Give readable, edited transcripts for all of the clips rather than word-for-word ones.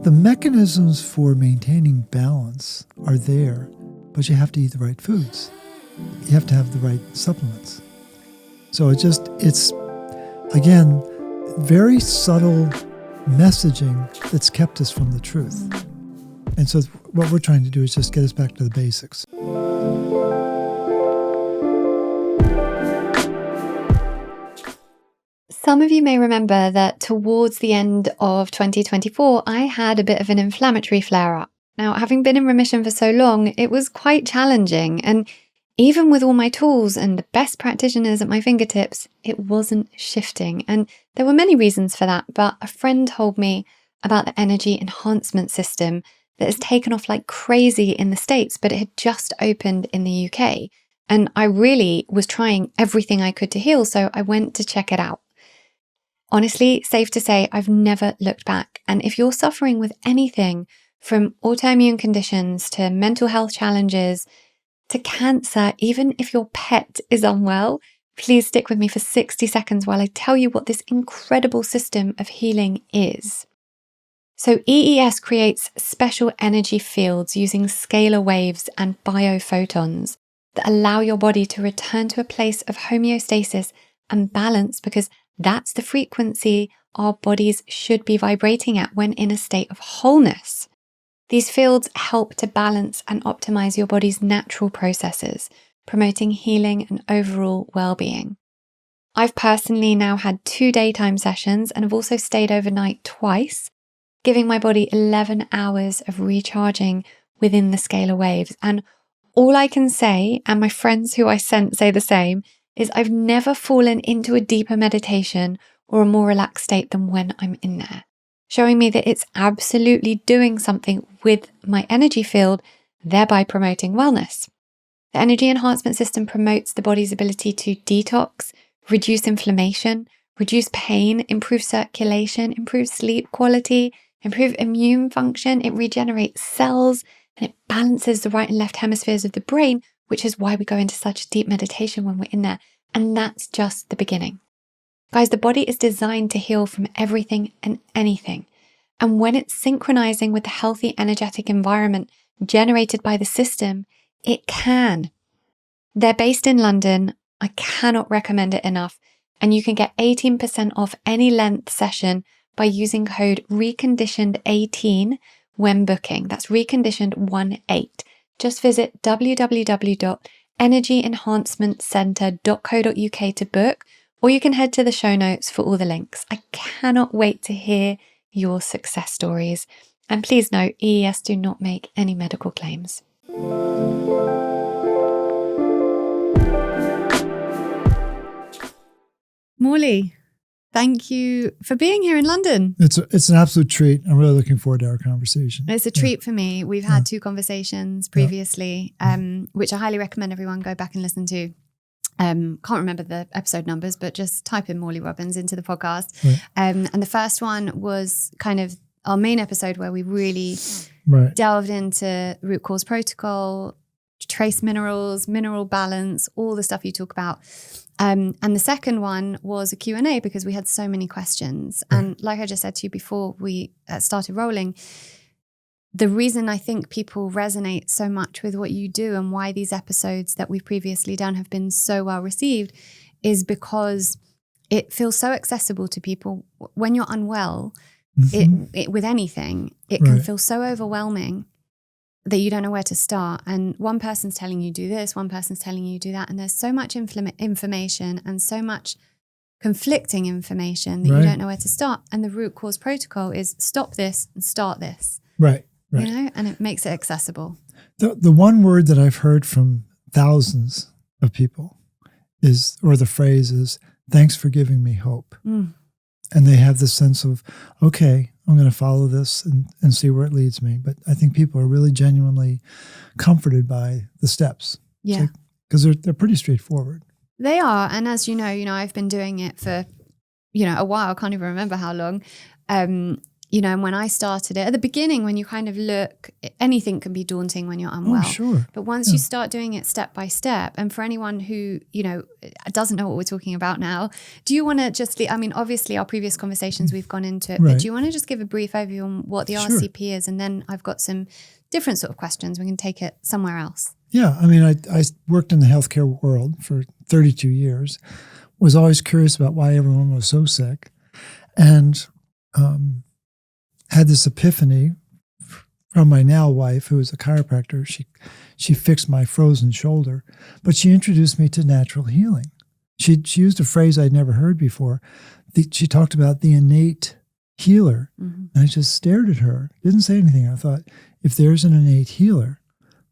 The mechanisms for maintaining balance are there, but you have to eat the right foods. You have to have the right supplements. So it's again, very subtle messaging that's kept us from the truth. And so what we're trying to do is just get us back to the basics. Some of you may remember that towards the end of 2024, I had a bit of an inflammatory flare-up. Now, having been in remission for so long, it was quite challenging. And even with all my tools and the best practitioners at my fingertips, it wasn't shifting. And there were many reasons for that, but a friend told me about the energy enhancement system that has taken off like crazy in the States, but it had just opened in the UK. And I really was trying everything I could to heal, so I went to check it out. Honestly, safe to say, I've never looked back. And if you're suffering with anything from autoimmune conditions to mental health challenges to cancer, even if your pet is unwell, please stick with me for 60 seconds while I tell you what this incredible system of healing is. So EES creates special energy fields using scalar waves and biophotons that allow your body to return to a place of homeostasis and balance, because that's the frequency our bodies should be vibrating at when in a state of wholeness. These fields help to balance and optimize your body's natural processes, promoting healing and overall well-being. I've personally now had 2 daytime sessions and have also stayed overnight twice, giving my body 11 hours of recharging within the scalar waves. And all I can say, and my friends who I sent say the same, is I've never fallen into a deeper meditation or a more relaxed state than when I'm in there, showing me that it's absolutely doing something with my energy field, thereby promoting wellness. The energy enhancement system promotes the body's ability to detox, reduce inflammation, reduce pain, improve circulation, improve sleep quality, improve immune function. It regenerates cells and it balances the right and left hemispheres of the brain, which is why we go into such deep meditation when we're in there. And that's just the beginning. Guys, the body is designed to heal from everything and anything. And when it's synchronizing with the healthy, energetic environment generated by the system, it can. They're based in London. I cannot recommend it enough. And you can get 18% off any length session by using code reconditioned18 when booking. That's reconditioned18. Just visit www.energyenhancementcentre.co.uk to book, or you can head to the show notes for all the links. I cannot wait to hear your success stories. And please note, EES do not make any medical claims. Morley, thank you for being here in London. It's an absolute treat. I'm really looking forward to our conversation. It's a treat for me. We've had 2 conversations previously, which I highly recommend everyone go back and listen to. Can't remember the episode numbers, but just type in Morley Robbins into the podcast. Right. And the first one was kind of our main episode where we really delved into root cause protocol, trace minerals, mineral balance, all the stuff you talk about. And the second one was a Q&A because we had so many questions. And like I just said to you before we started rolling, the reason I think people resonate so much with what you do and why these episodes that we've previously done have been so well received is because it feels so accessible to people. When you're unwell, with anything, it can feel so overwhelming that you don't know where to start. And one person's telling you do this, one person's telling you do that. And there's so much information and so much conflicting information that you don't know where to start. And the root cause protocol is stop this and start this. Right. You know, and it makes it accessible. The one word that I've heard from thousands of people is, or the phrase is, thanks for giving me hope. And they have this sense of, okay, I'm going to follow this and see where it leads me. But I think people are really genuinely comforted by the steps. Yeah. Because they're pretty straightforward. They are. And as you know, I've been doing it for, a while. I can't even remember how long. and when I started it, at the beginning, when you kind of look, anything can be daunting when you're unwell. Oh, sure. But once you start doing it step by step, and for anyone who, doesn't know what we're talking about now, do you want to just, obviously our previous conversations, we've gone into it, but do you want to just give a brief overview on what the RCP is? And then I've got some different sort of questions. We can take it somewhere else. Yeah. I worked in the healthcare world for 32 years, was always curious about why everyone was so sick, and had this epiphany from my now wife, who is a chiropractor. She fixed my frozen shoulder, but she introduced me to natural healing. She used a phrase I'd never heard before. She talked about the innate healer. And I just stared at her, didn't say anything. I thought, if there's an innate healer,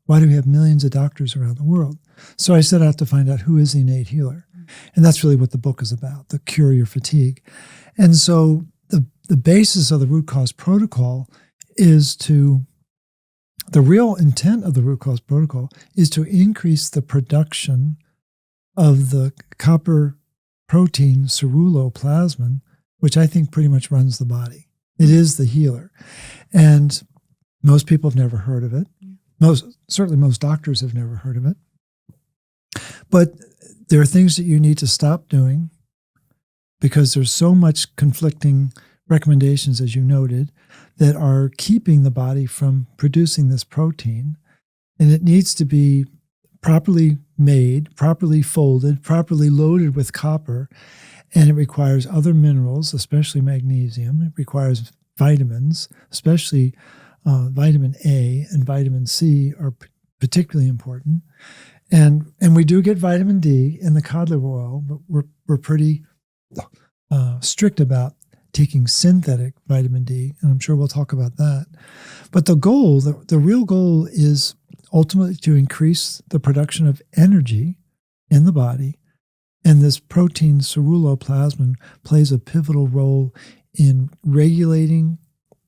why do we have millions of doctors around the world? So I set out to find out who is the innate healer. And that's really what the book is about, the Cure Your Fatigue. And so the basis of the root cause protocol is the real intent of the root cause protocol is to increase the production of the copper protein ceruloplasmin, which I think pretty much runs the body. It is the healer. And most people have never heard of it. Certainly most doctors have never heard of it. But there are things that you need to stop doing because there's so much conflicting recommendations, as you noted, that are keeping the body from producing this protein. And it needs to be properly made, properly folded, properly loaded with copper. And it requires other minerals, especially magnesium. It requires vitamins, especially vitamin A and vitamin C are particularly important. And we do get vitamin D in the cod liver oil, but we're pretty strict about taking synthetic vitamin D, and I'm sure we'll talk about that. But the goal, the real goal is ultimately to increase the production of energy in the body, and this protein ceruloplasmin plays a pivotal role in regulating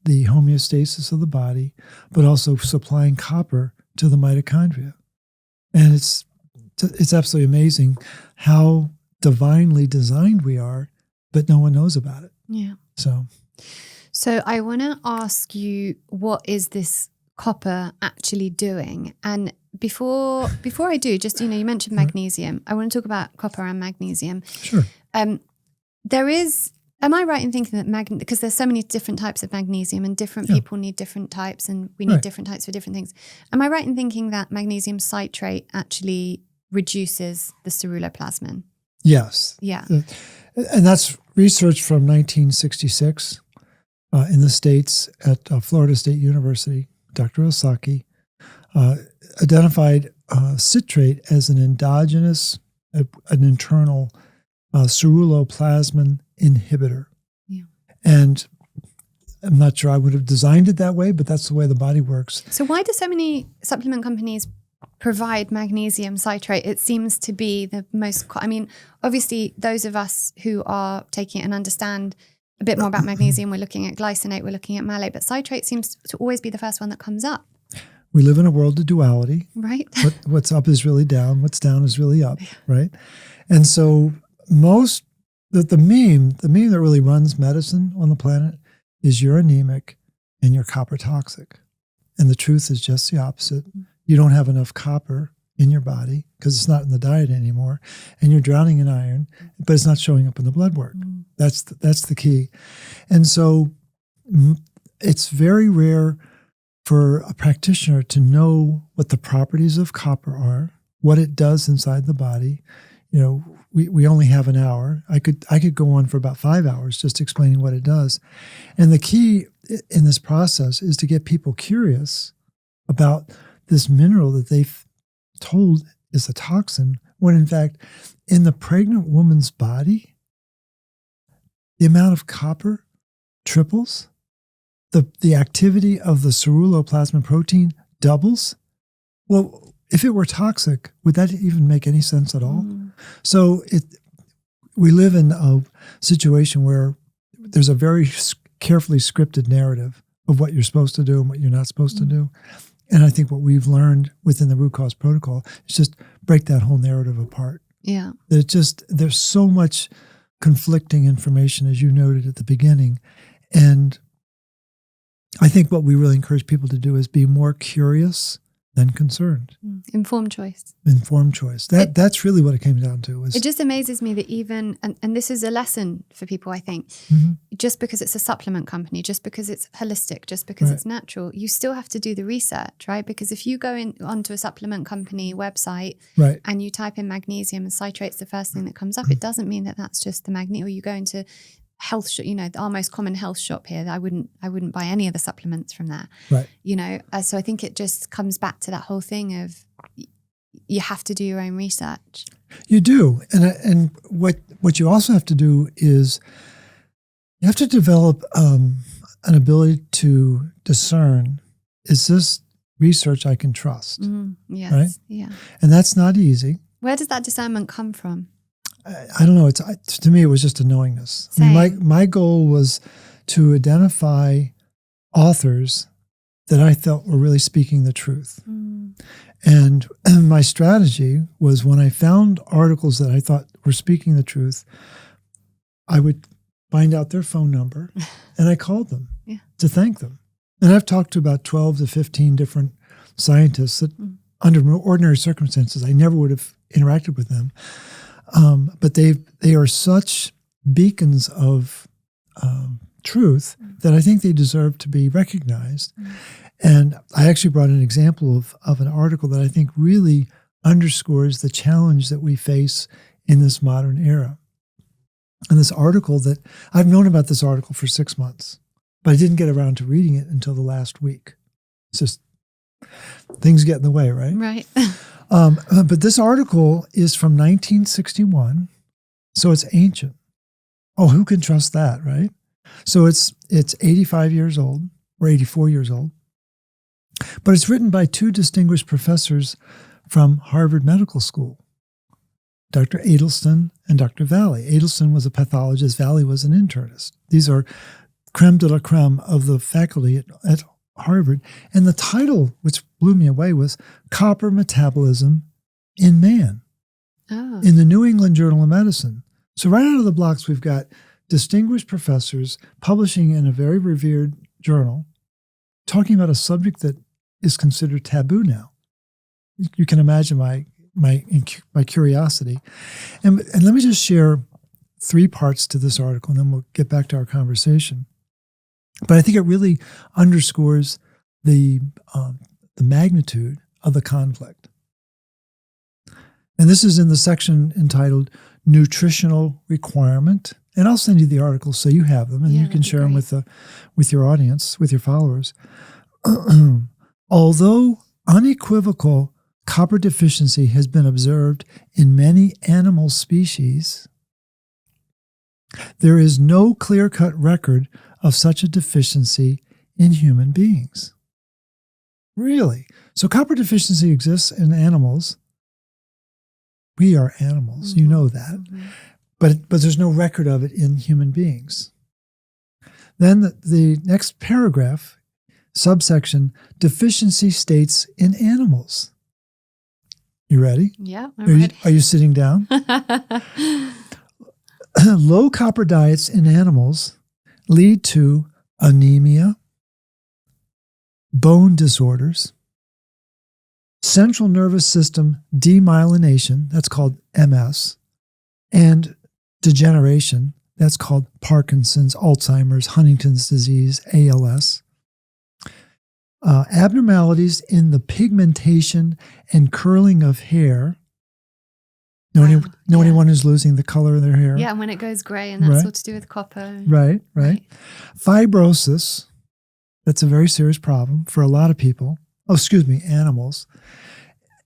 the homeostasis of the body, but also supplying copper to the mitochondria. And it's absolutely amazing how divinely designed we are, but no one knows about it. Yeah. So I want to ask you, what is this copper actually doing? And before I do, just, you mentioned magnesium. I want to talk about copper and magnesium. Sure. Am I right in thinking that because there's so many different types of magnesium and different people need different types and we need different types for different things. Am I right in thinking that magnesium citrate actually reduces the ceruloplasmin? Yes. Yeah. And that's research from 1966 in the States at Florida State University. Dr. Osaki identified citrate as an endogenous, an internal ceruloplasmin inhibitor. Yeah. And I'm not sure I would have designed it that way, but that's the way the body works. So why do so many supplement companies provide magnesium citrate? It seems to be the most, obviously those of us who are taking it and understand a bit more about magnesium, we're looking at glycinate, we're looking at malate, but citrate seems to always be the first one that comes up. We live in a world of duality. Right. What's up is really down, what's down is really up, right? And so the meme that really runs medicine on the planet is you're anemic and you're copper toxic. And the truth is just the opposite. You don't have enough copper in your body because it's not in the diet anymore, and you're drowning in iron, but it's not showing up in the blood work. That's the key. And so it's very rare for a practitioner to know what the properties of copper are, what it does inside the body. We only have an hour. I could go on for about 5 hours just explaining what it does. And the key in this process is to get people curious about this mineral that they've told is a toxin, when in fact, in the pregnant woman's body, the amount of copper triples, the activity of the ceruloplasmin protein doubles. Well, if it were toxic, would that even make any sense at all? So we live in a situation where there's a very carefully scripted narrative of what you're supposed to do and what you're not supposed to do. And I think what we've learned within the root cause protocol is just break that whole narrative apart. Yeah. There's so much conflicting information, as you noted at the beginning. And I think what we really encourage people to do is be more curious than concerned. Informed choice. Informed choice. That's really what it came down to. It just amazes me that even, and this is a lesson for people, I think, just because it's a supplement company, just because it's holistic, just because it's natural, you still have to do the research, right? Because if you go onto a supplement company website and you type in magnesium and citrate's the first thing that comes up, it doesn't mean that that's just the magnesium. Or you go into health shop, our most common health shop here, I wouldn't buy any of the supplements from there. Right. So I think it just comes back to that whole thing of you have to do your own research. You do. And what you also have to do is you have to develop an ability to discern, is this research I can trust? Yes. Right? Yeah. And that's not easy. Where does that discernment come from? I don't know. To me, it was just a knowingness. I mean, my goal was to identify authors that I felt were really speaking the truth. And my strategy was, when I found articles that I thought were speaking the truth, I would find out their phone number and I called them to thank them. And I've talked to about 12 to 15 different scientists that under ordinary circumstances, I never would have interacted with them. But they are such beacons of truth that I think they deserve to be recognized. And I actually brought an example of an article that I think really underscores the challenge that we face in this modern era. And this article that I've known about this article for 6 months, but I didn't get around to reading it until the last week. It's just things get in the way, right? Right. But this article is from 1961, so it's ancient. Oh, who can trust that, right? So it's 85 years old, or 84 years old. But it's written by two distinguished professors from Harvard Medical School, Dr. Adelston and Dr. Valley. Adelston was a pathologist, Valley was an internist. These are creme de la creme of the faculty at Harvard. And the title, which blew me away, was Copper Metabolism in Man in the New England Journal of Medicine. So right out of the blocks, we've got distinguished professors publishing in a very revered journal, talking about a subject that is considered taboo now. You can imagine my curiosity. And let me just share 3 parts to this article, and then we'll get back to our conversation. But I think it really underscores the magnitude of the conflict. And this is in the section entitled Nutritional Requirement. And I'll send you the articles so you have them, and you can share them with your audience, with your followers. Although unequivocal copper deficiency has been observed in many animal species, there is no clear-cut record of such a deficiency in human beings. Really? So copper deficiency exists in animals. We are animals, you know that. But there's no record of it in human beings. Then the next paragraph, subsection, deficiency states in animals. You ready? Yeah, I'm ready. Are you sitting down? Low copper diets in animals lead to anemia, bone disorders, central nervous system demyelination, that's called MS, and degeneration, that's called Parkinson's, Alzheimer's, Huntington's disease, ALS. Abnormalities in the pigmentation and curling of hair. Know anyone who's losing the color of their hair? Yeah, when it goes grey, and that's all to do with copper. Right. Fibrosis, that's a very serious problem for a lot of people. Animals.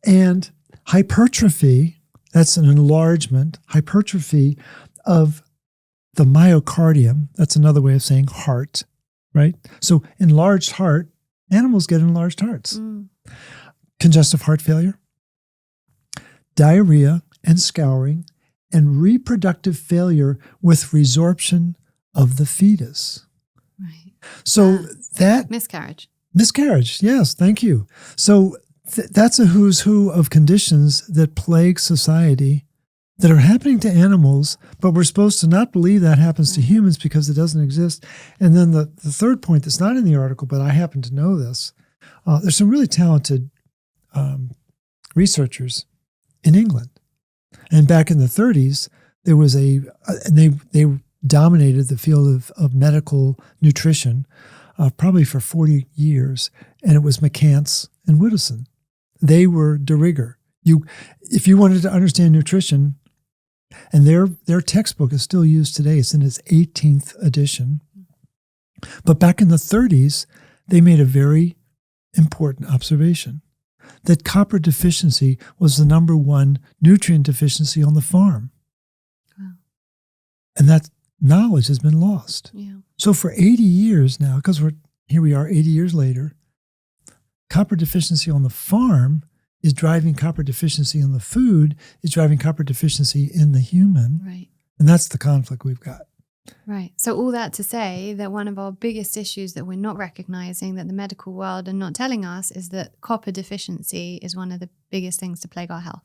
And hypertrophy, that's an enlargement, hypertrophy of the myocardium. That's another way of saying heart, right? So enlarged heart, animals get enlarged hearts. Congestive heart failure, diarrhea and scouring, and reproductive failure with resorption of the fetus. Right. So that... Miscarriage, yes, thank you. So that's a who's who of conditions that plague society that are happening to animals, but we're supposed to not believe that happens to humans because it doesn't exist. And then the third point that's not in the article, but I happen to know this, there's some really talented researchers in England. And back in the 30s, there was and they dominated the field of medical nutrition probably for 40 years. And it was McCants and Widdowson. They were de rigueur. If you wanted to understand nutrition, and their textbook is still used today. It's in its 18th edition. But back in the 30s, they made a very important observation that copper deficiency was the number one nutrient deficiency on the farm. Wow. And that knowledge has been lost. Yeah. So for 80 years now, because here we are 80 years later, copper deficiency on the farm is driving copper deficiency in the food, is driving copper deficiency in the human. Right. And that's the conflict we've got. Right. So all that to say that one of our biggest issues that we're not recognizing, that the medical world are not telling us, is that copper deficiency is one of the biggest things to plague our health.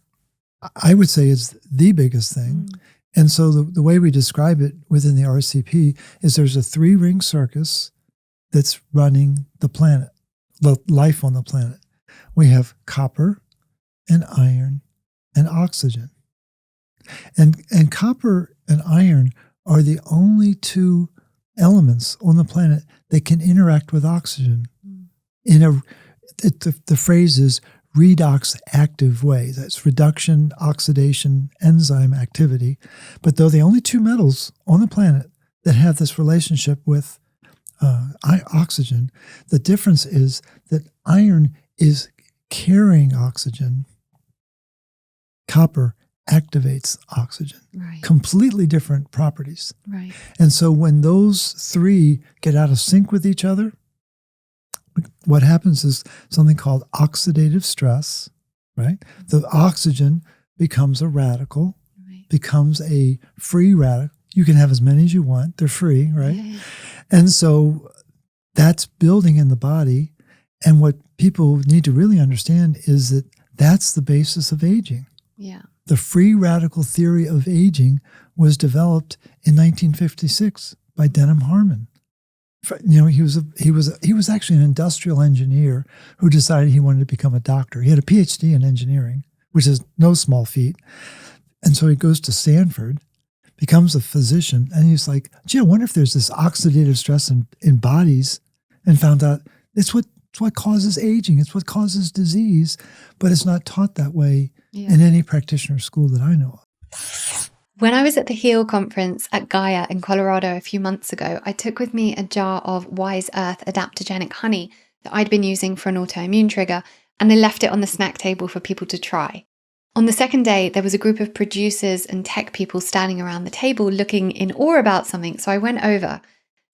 I would say it's the biggest thing. And so the way we describe it within the RCP is there's a 3-ring circus that's running the planet, the life on the planet. We have copper and iron and oxygen. And copper and iron are the only 2 elements on the planet that can interact with oxygen the phrase is redox active way. That's reduction, oxidation, enzyme activity. But they're the only 2 metals on the planet that have this relationship with oxygen. The difference is that iron is carrying oxygen. Copper activates oxygen. Right. Completely different properties. Right. And so when those 3 get out of sync with each other, what happens is something called oxidative stress, right? The oxygen becomes a radical, right, becomes a free radical. You can have as many as you want. They're free, right? Yeah. And so that's building in the body. And what people need to really understand is that that's the basis of aging. Yeah. The free radical theory of aging was developed in 1956 by Denham Harmon. You know, he was actually an industrial engineer who decided he wanted to become a doctor. He had a PhD in engineering, which is no small feat. And so he goes to Stanford, becomes a physician, and he's like, gee, I wonder if there's this oxidative stress in bodies, and found out it's what causes aging. It's what causes disease, but it's not taught that way in any practitioner school that I know of. When I was at the HEAL conference at Gaia in Colorado a few months ago, I took with me a jar of Wise Earth adaptogenic honey that I'd been using for an autoimmune trigger, and I left it on the snack table for people to try. On the second day, there was a group of producers and tech people standing around the table looking in awe about something, so I went over.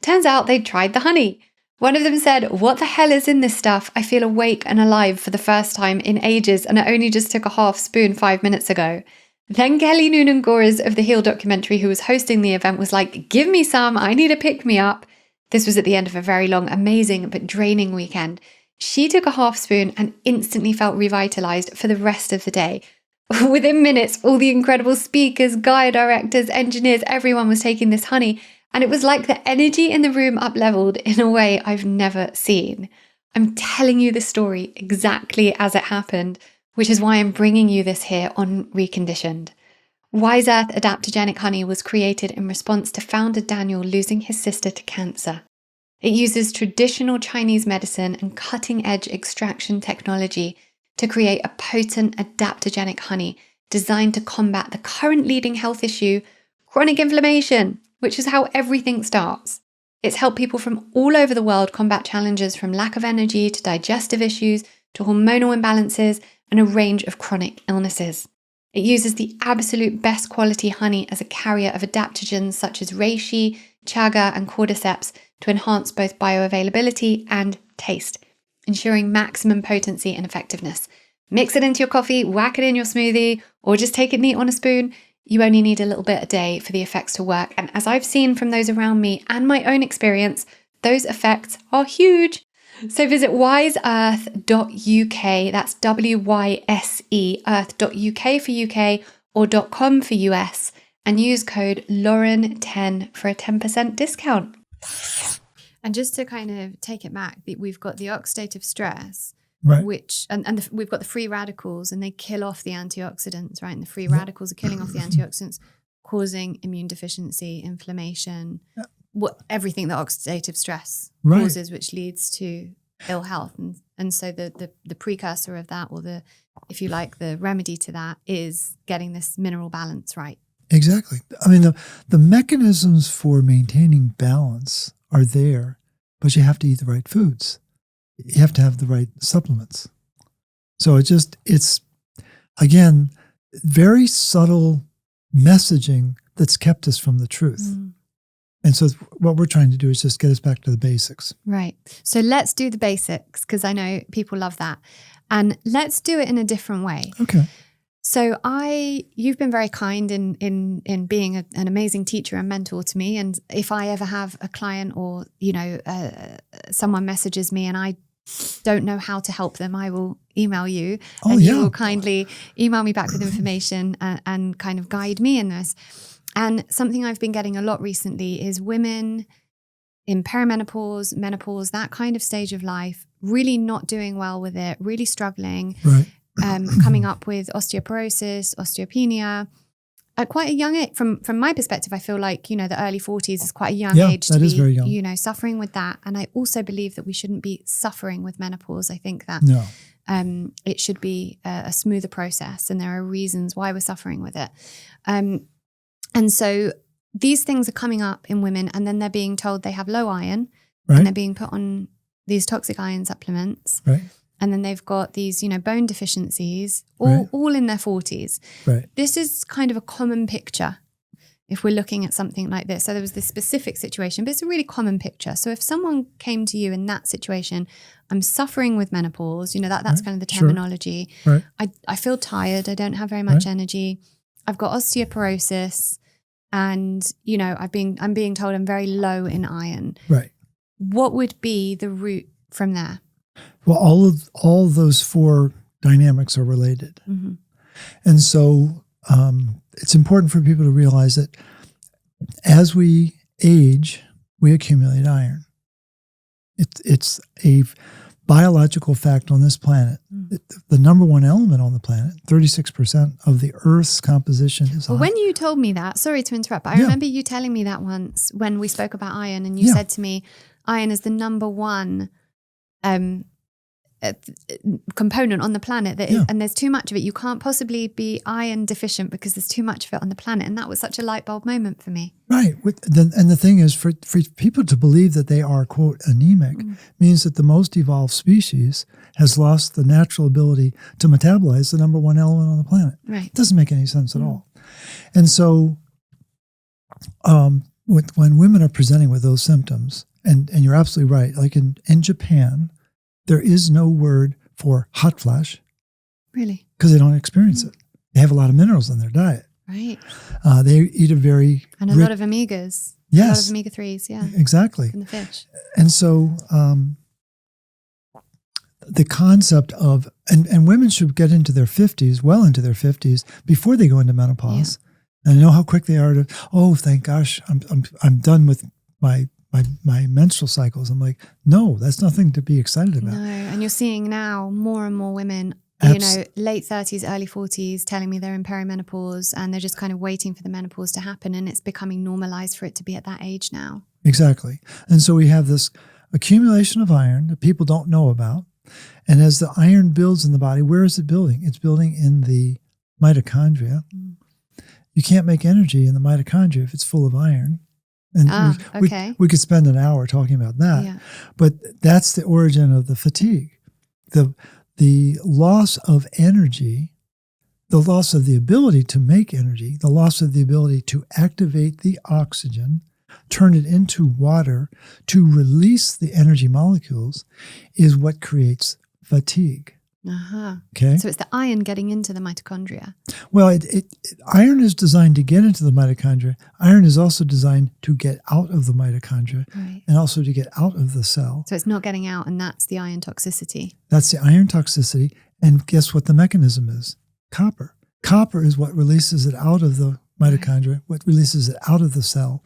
Turns out they'd tried the honey. One of them said, "What the hell is in this stuff? I feel awake and alive for the first time in ages, and I only just took a half spoon 5 minutes ago." Then Kelly Noonan-Gores of the HEAL documentary, who was hosting the event, was like, "Give me some, I need a pick-me-up." This was at the end of a very long, amazing, but draining weekend. She took a half spoon and instantly felt revitalized for the rest of the day. Within minutes, all the incredible speakers, Gaia directors, engineers, everyone was taking this honey, and it was like the energy in the room up-leveled in a way I've never seen. I'm telling you the story exactly as it happened, which is why I'm bringing you this here on Reconditioned. Wise Earth adaptogenic honey was created in response to founder Daniel losing his sister to cancer. It uses traditional Chinese medicine and cutting-edge extraction technology to create a potent adaptogenic honey designed to combat the current leading health issue, chronic inflammation, which is how everything starts. It's helped people from all over the world combat challenges from lack of energy to digestive issues to hormonal imbalances and a range of chronic illnesses. It uses the absolute best quality honey as a carrier of adaptogens such as reishi, chaga, and cordyceps to enhance both bioavailability and taste, ensuring maximum potency and effectiveness. Mix it into your coffee, whack it in your smoothie, or just take it neat on a spoon. You only need a little bit a day for the effects to work. And as I've seen from those around me and my own experience, those effects are huge. So visit wiseearth.uk, that's WYSE, earth.uk for UK, or .com for US, and use code Lauren10 for a 10% discount. And just to kind of take it back, we've got the oxidative stress, Right. which we've got the free radicals, and they kill off the antioxidants, right? And the free radicals are killing off the antioxidants, causing immune deficiency, inflammation, everything that oxidative stress causes, which leads to ill health. And so the precursor of that, or the, if you like, the remedy to that, is getting this mineral balance right. Exactly. I mean, the mechanisms for maintaining balance are there, but you have to eat the right foods. You have to have the right supplements. So it's again, very subtle messaging that's kept us from the truth. Mm. And so what we're trying to do is just get us back to the basics. Right. So let's do the basics, because I know people love that. And let's do it in a different way. Okay. So you've been very kind in being an amazing teacher and mentor to me. And if I ever have a client or, someone messages me and I don't know how to help them, I will email you, and you will kindly email me back with information and kind of guide me in this. And something I've been getting a lot recently is women in perimenopause, menopause, that kind of stage of life, really not doing well with it, really struggling. Right. Coming up with osteoporosis, osteopenia at quite a young age. From my perspective, I feel like, the early 40s is quite a young age to is very young. Suffering with that. And I also believe that we shouldn't be suffering with menopause. I think that it should be a smoother process, and there are reasons why we're suffering with it. And so these things are coming up in women, and then they're being told they have low iron, and they're being put on these toxic iron supplements. Right. And then they've got these, bone deficiencies, all in their 40s. Right. This is kind of a common picture if we're looking at something like this. So there was this specific situation, but it's a really common picture. So if someone came to you in that situation, I'm suffering with menopause, that's kind of the terminology. Right. I feel tired. I don't have very much energy. I've got osteoporosis, and, I'm being told I'm very low in iron. Right. What would be the route from there? Well, all those four dynamics are related. Mm-hmm. And so it's important for people to realize that as we age, we accumulate iron. It's a biological fact on this planet. Mm. The number one element on the planet, 36% of the Earth's composition is iron. When you told me that, sorry to interrupt, but I remember you telling me that once when we spoke about iron, and you said to me, iron is the number one component on the planet that is, and there's too much of it. You can't possibly be iron deficient because there's too much of it on the planet. And that was such a light bulb moment for me. Right. And the thing is, for people to believe that they are, quote, anemic means that the most evolved species has lost the natural ability to metabolize the number one element on the planet. Right. It doesn't make any sense at all. And so when women are presenting with those symptoms, and you're absolutely right, like in Japan, there is no word for hot flash. Really? Because they don't experience it. They have a lot of minerals in their diet. Right. They eat a lot of omegas. Yes. A lot of omega-3s, yeah. Exactly. In the fish. And so the concept of, and women should get into their 50s, well into their 50s, before they go into menopause. Yeah. And I know how quick they are to, thank gosh, I'm done with my menstrual cycles. I'm like, no, that's nothing to be excited about. No, and you're seeing now more and more women, late 30s, early 40s, telling me they're in perimenopause, and they're just kind of waiting for the menopause to happen, and it's becoming normalized for it to be at that age now. Exactly. And so we have this accumulation of iron that people don't know about. And as the iron builds in the body, where is it building? It's building in the mitochondria. Mm. You can't make energy in the mitochondria if it's full of iron. And we could spend an hour talking about that. Yeah. But that's the origin of the fatigue. The loss of energy, the loss of the ability to make energy, the loss of the ability to activate the oxygen, turn it into water, to release the energy molecules, is what creates fatigue. Uh-huh. Okay. So it's the iron getting into the mitochondria. Well, iron is designed to get into the mitochondria. Iron is also designed to get out of the mitochondria, and also to get out of the cell. So it's not getting out, and that's the iron toxicity. That's the iron toxicity. And guess what the mechanism is? Copper. Copper is what releases it out of the mitochondria, what releases it out of the cell.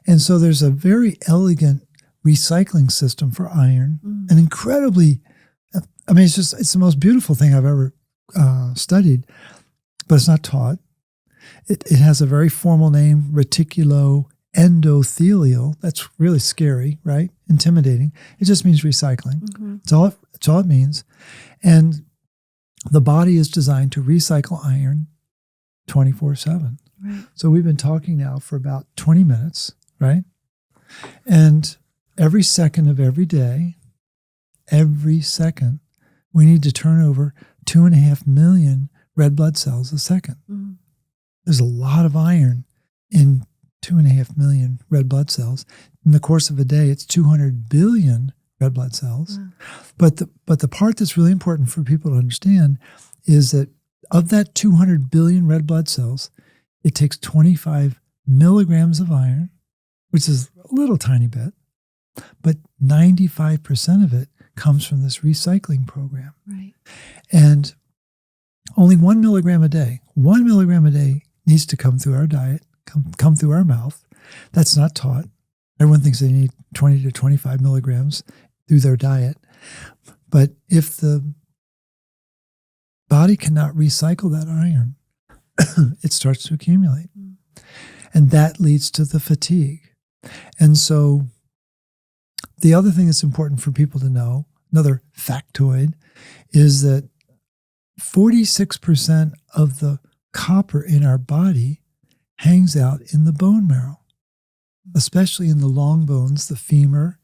And so there's a very elegant recycling system for iron, an incredibly, I mean, it's the most beautiful thing I've ever studied, but it's not taught. It has a very formal name, reticuloendothelial. That's really scary, right? Intimidating. It just means recycling. It's all it means. And the body is designed to recycle iron 24/7. Right. So we've been talking now for about 20 minutes, right? And every second of every day, we need to turn over 2.5 million red blood cells a second. There's a lot of iron in 2.5 million red blood cells. In the course of a day, it's 200 billion red blood cells. But the part that's really important for people to understand is that of that 200 billion red blood cells, it takes 25 milligrams of iron, which is a little tiny bit, but 95% of it comes from this recycling program. Right. And only 1 milligram a day needs to come through our diet, come through our mouth. That's not taught. Everyone thinks they need 20 to 25 milligrams through their diet. But if the body cannot recycle that iron, it starts to accumulate. And that leads to the fatigue. And so the other thing that's important for people to know, another factoid, is that 46% of the copper in our body hangs out in the bone marrow, especially in the long bones, the femur,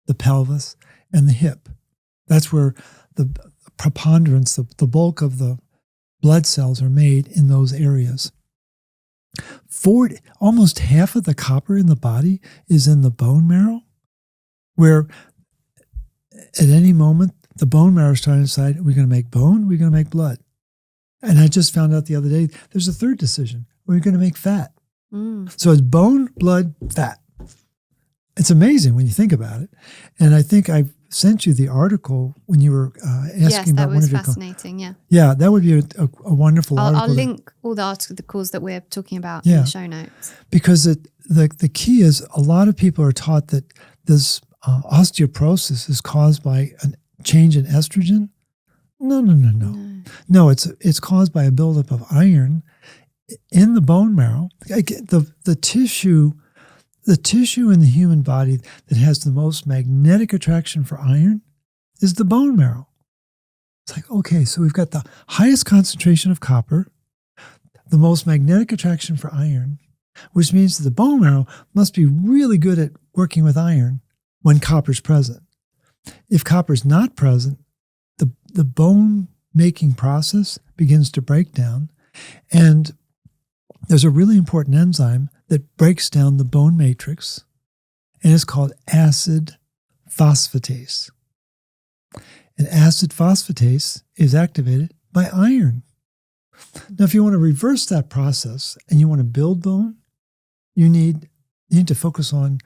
the pelvis, and the hip. That's where the preponderance, the bulk of the blood cells are made in those areas. Almost half of the copper in the body is in the bone marrow, where at any moment, the bone marrow is trying to decide, are we going to make bone? Are we going to make blood? And I just found out the other day, there's a third decision. We're going to make fat. So it's bone, blood, fat. It's amazing when you think about it. And I think I sent you the article when you were asking about one of your... Yes, that was fascinating, yeah. Yeah, that would be a wonderful article. I'll link all the articles that we're talking about in the show notes. Because the key is a lot of people are taught that this osteoporosis is caused by a change in estrogen. No. No, it's caused by a buildup of iron in the bone marrow. The tissue in the human body that has the most magnetic attraction for iron is the bone marrow. It's like, okay, so we've got the highest concentration of copper, the most magnetic attraction for iron, which means that the bone marrow must be really good at working with iron when copper's present. If copper's not present, the bone making process begins to break down, and there's a really important enzyme that breaks down the bone matrix, and it's called acid phosphatase. And acid phosphatase is activated by iron. Now, if you want to reverse that process and you want to build bone, you need to focus on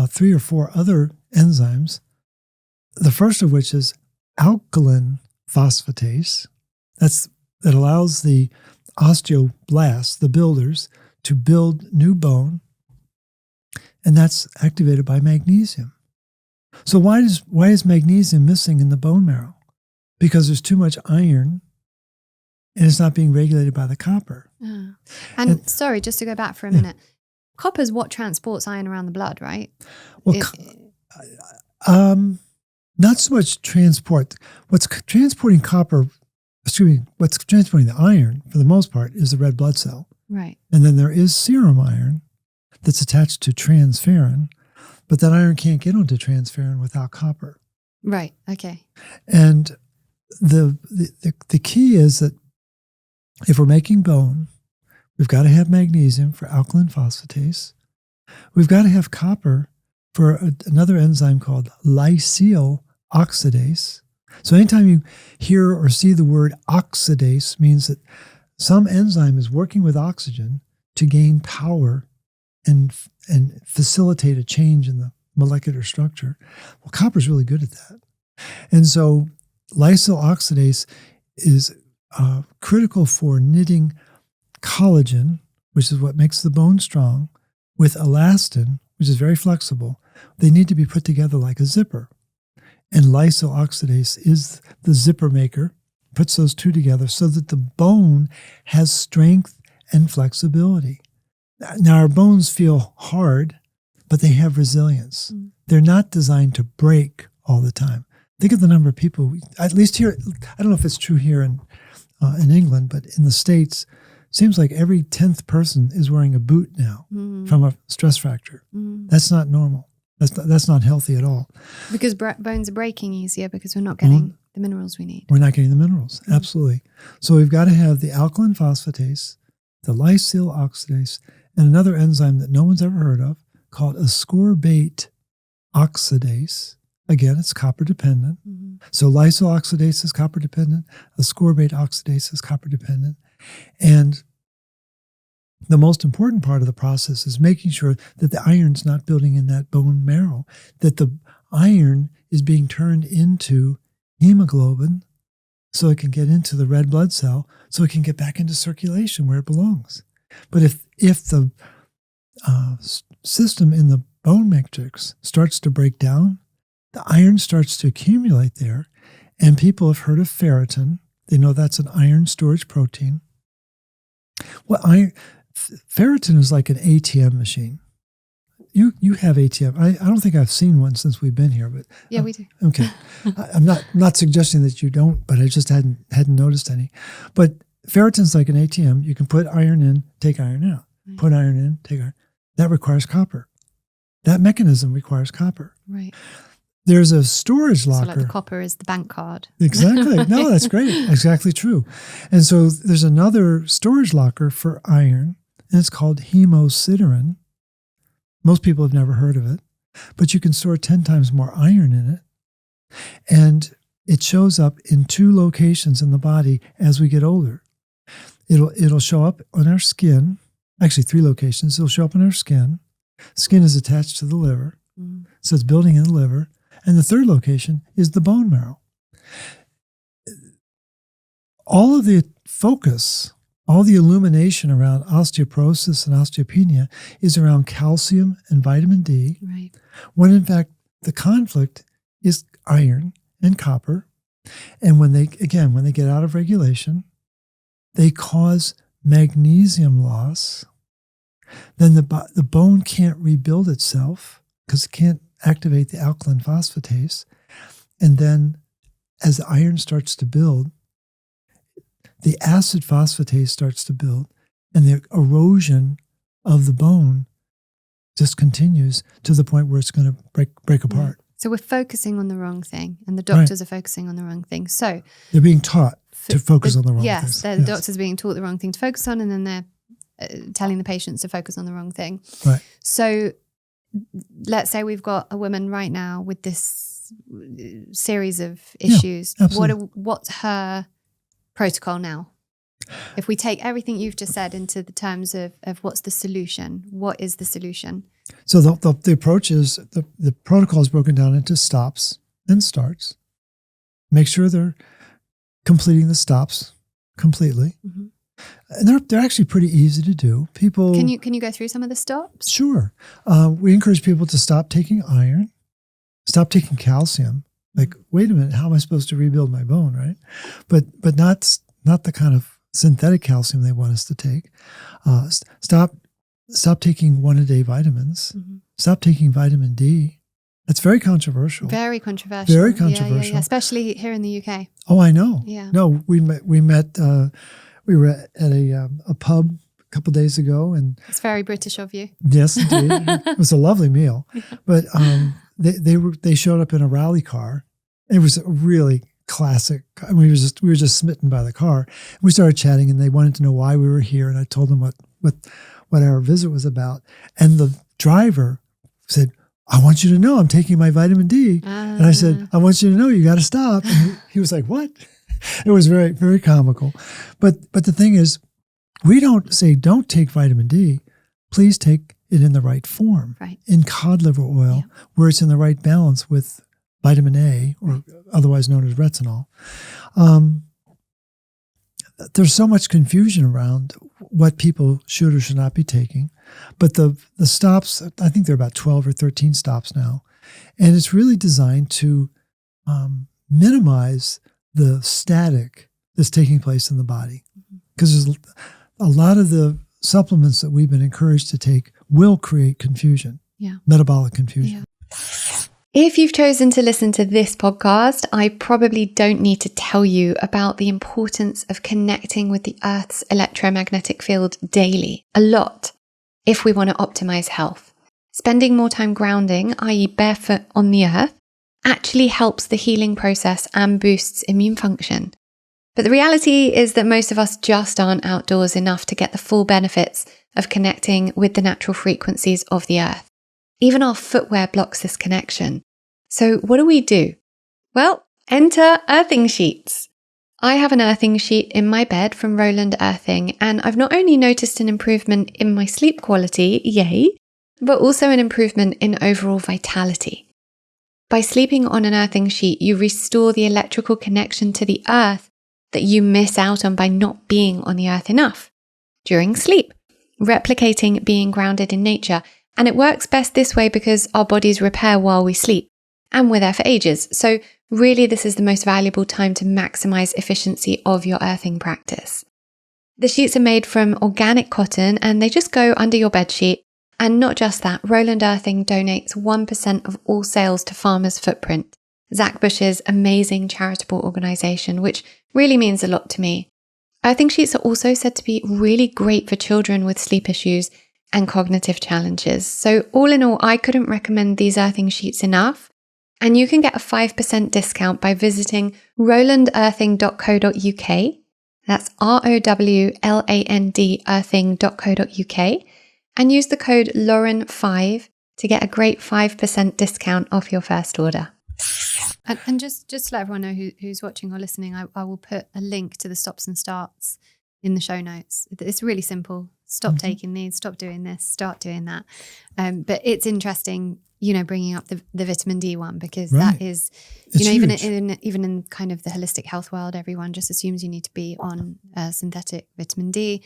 3 or 4 other enzymes. The first of which is alkaline phosphatase. That allows the osteoblasts, the builders, to build new bone, and that's activated by magnesium. So why is magnesium missing in the bone marrow? Because there's too much iron, and it's not being regulated by the copper. And sorry, just to go back for a minute, copper's what transports iron around the blood, right? Well, not so much transport. What's transporting the iron, for the most part, is the red blood cell. Right. And then there is serum iron that's attached to transferrin, but that iron can't get onto transferrin without copper. Right. Okay. And the key is that if we're making bone, we've got to have magnesium for alkaline phosphatase. We've got to have copper for another enzyme called lysyl oxidase. So anytime you hear or see the word oxidase, means that some enzyme is working with oxygen to gain power and facilitate a change in the molecular structure. Well, copper is really good at that. And so lysyl oxidase is critical for knitting collagen, which is what makes the bone strong, with elastin, which is very flexible. They need to be put together like a zipper. And lysyl oxidase is the zipper maker, puts those two together so that the bone has strength and flexibility. Now, our bones feel hard, but they have resilience. They're not designed to break all the time. Think of the number of people, at least here, I don't know if it's true here in England, but in the States, it seems like every 10th person is wearing a boot now from a stress fracture. That's not normal. That's not healthy at all. Because bones are breaking easier because we're not getting the minerals we need. We're not getting the minerals, absolutely. So we've got to have the alkaline phosphatase, the lysyl oxidase, and another enzyme that no one's ever heard of called ascorbate oxidase. Again, it's copper dependent. So lysyl oxidase is copper dependent, ascorbate oxidase is copper dependent. And the most important part of the process is making sure that the iron's not building in that bone marrow, that the iron is being turned into hemoglobin so it can get into the red blood cell, so it can get back into circulation where it belongs. But if the system in the bone matrix starts to break down, the iron starts to accumulate there, and people have heard of ferritin. They know that's an iron storage protein. Well, ferritin is like an ATM machine. You have ATM. I don't think I've seen one since we've been here, but yeah, we do. Okay, I'm not suggesting that you don't, but I just hadn't noticed any. But ferritin's like an ATM. You can put iron in, take iron out. Right. Put iron in, take iron. That requires copper. That mechanism requires copper. Right. There's a storage locker. So like the copper is the bank card. Exactly. No, that's great. Exactly true. And so there's another storage locker for iron, and it's called hemosiderin. Most people have never heard of it, but you can store 10 times more iron in it. And it shows up in 2 locations in the body as we get older. It'll show up on our skin. Actually, 3 locations. It'll show up on our skin. Skin is attached to the liver, so it's building in the liver. And the 3rd location is the bone marrow. All of the focus, all the illumination around osteoporosis and osteopenia is around calcium and vitamin D, right, when in fact the conflict is iron and copper. And when they get out of regulation, they cause magnesium loss. Then the bone can't rebuild itself because it can't activate the alkaline phosphatase. And then as the iron starts to build, the acid phosphatase starts to build, and the erosion of the bone just continues to the point where it's going to break apart. So we're focusing on the wrong thing, and the doctors are focusing on the wrong thing. So they're being taught to focus on the wrong thing. Yes, the doctors are being taught the wrong thing to focus on, and then they're telling the patients to focus on the wrong thing. Right. So let's say we've got a woman right now with this series of issues. What's her protocol now? If we take everything you've just said into the terms of what's the solution, what is the solution? So the approach is, the protocol is broken down into stops and starts. Make sure they're completing the stops completely. Mm-hmm. And they're actually pretty easy to do. People Can you go through some of the stops? Sure. We encourage people to stop taking iron, stop taking calcium. Like, wait a minute, how am I supposed to rebuild my bone, right? But not the kind of synthetic calcium they want us to take. Stop taking 1-a-day vitamins. Mm-hmm. Stop taking vitamin D. That's very controversial. Very controversial. Very controversial. Yeah. Especially here in the UK. Oh, I know. Yeah. No, we were at a pub a couple of days ago, and it's very British of you. Yes, indeed. It was a lovely meal, but they showed up in a rally car. It was a really classic. I mean, we were just smitten by the car. We started chatting, and they wanted to know why we were here, and I told them what our visit was about. And the driver said, "I want you to know I'm taking my vitamin D." And I said, "I want you to know you got to stop." And he was like, "What?" It was very, very comical. But the thing is, we don't say don't take vitamin D. Please take it in the right form, right, in cod liver oil, where it's in the right balance with vitamin A, or otherwise known as retinol. there's so much confusion around what people should or should not be taking. But the stops, I think there are about 12 or 13 stops now. And it's really designed to minimize the static that's taking place in the body. Because there's a lot of the supplements that we've been encouraged to take will create confusion, metabolic confusion. If you've chosen to listen to this podcast, I probably don't need to tell you about the importance of connecting with the Earth's electromagnetic field daily, a lot, if we want to optimize health. Spending more time grounding, i.e. barefoot on the earth, actually helps the healing process and boosts immune function. But the reality is that most of us just aren't outdoors enough to get the full benefits of connecting with the natural frequencies of the earth. Even our footwear blocks this connection. So what do? Well, enter earthing sheets. I have an earthing sheet in my bed from Roland Earthing, and I've not only noticed an improvement in my sleep quality, yay, but also an improvement in overall vitality. By sleeping on an earthing sheet, you restore the electrical connection to the earth that you miss out on by not being on the earth enough during sleep, replicating being grounded in nature. And it works best this way because our bodies repair while we sleep, and we're there for ages. So really, this is the most valuable time to maximize efficiency of your earthing practice. The sheets are made from organic cotton and they just go under your bed sheet. And not just that, Roland Earthing donates 1% of all sales to Farmers Footprint, Zach Bush's amazing charitable organization, which really means a lot to me. Earthing sheets are also said to be really great for children with sleep issues and cognitive challenges. So all in all, I couldn't recommend these earthing sheets enough. And you can get a 5% discount by visiting rolandearthing.co.uk. That's ROWLAND earthing.co.uk. And use the code Lauren5 to get a great 5% discount off your first order. And just to let everyone know who's watching or listening, I will put a link to the stops and starts in the show notes. It's really simple. Stop taking these, stop doing this, start doing that. But it's interesting, bringing up the vitamin D one, because that is, even in kind of the holistic health world, everyone just assumes you need to be on synthetic vitamin D,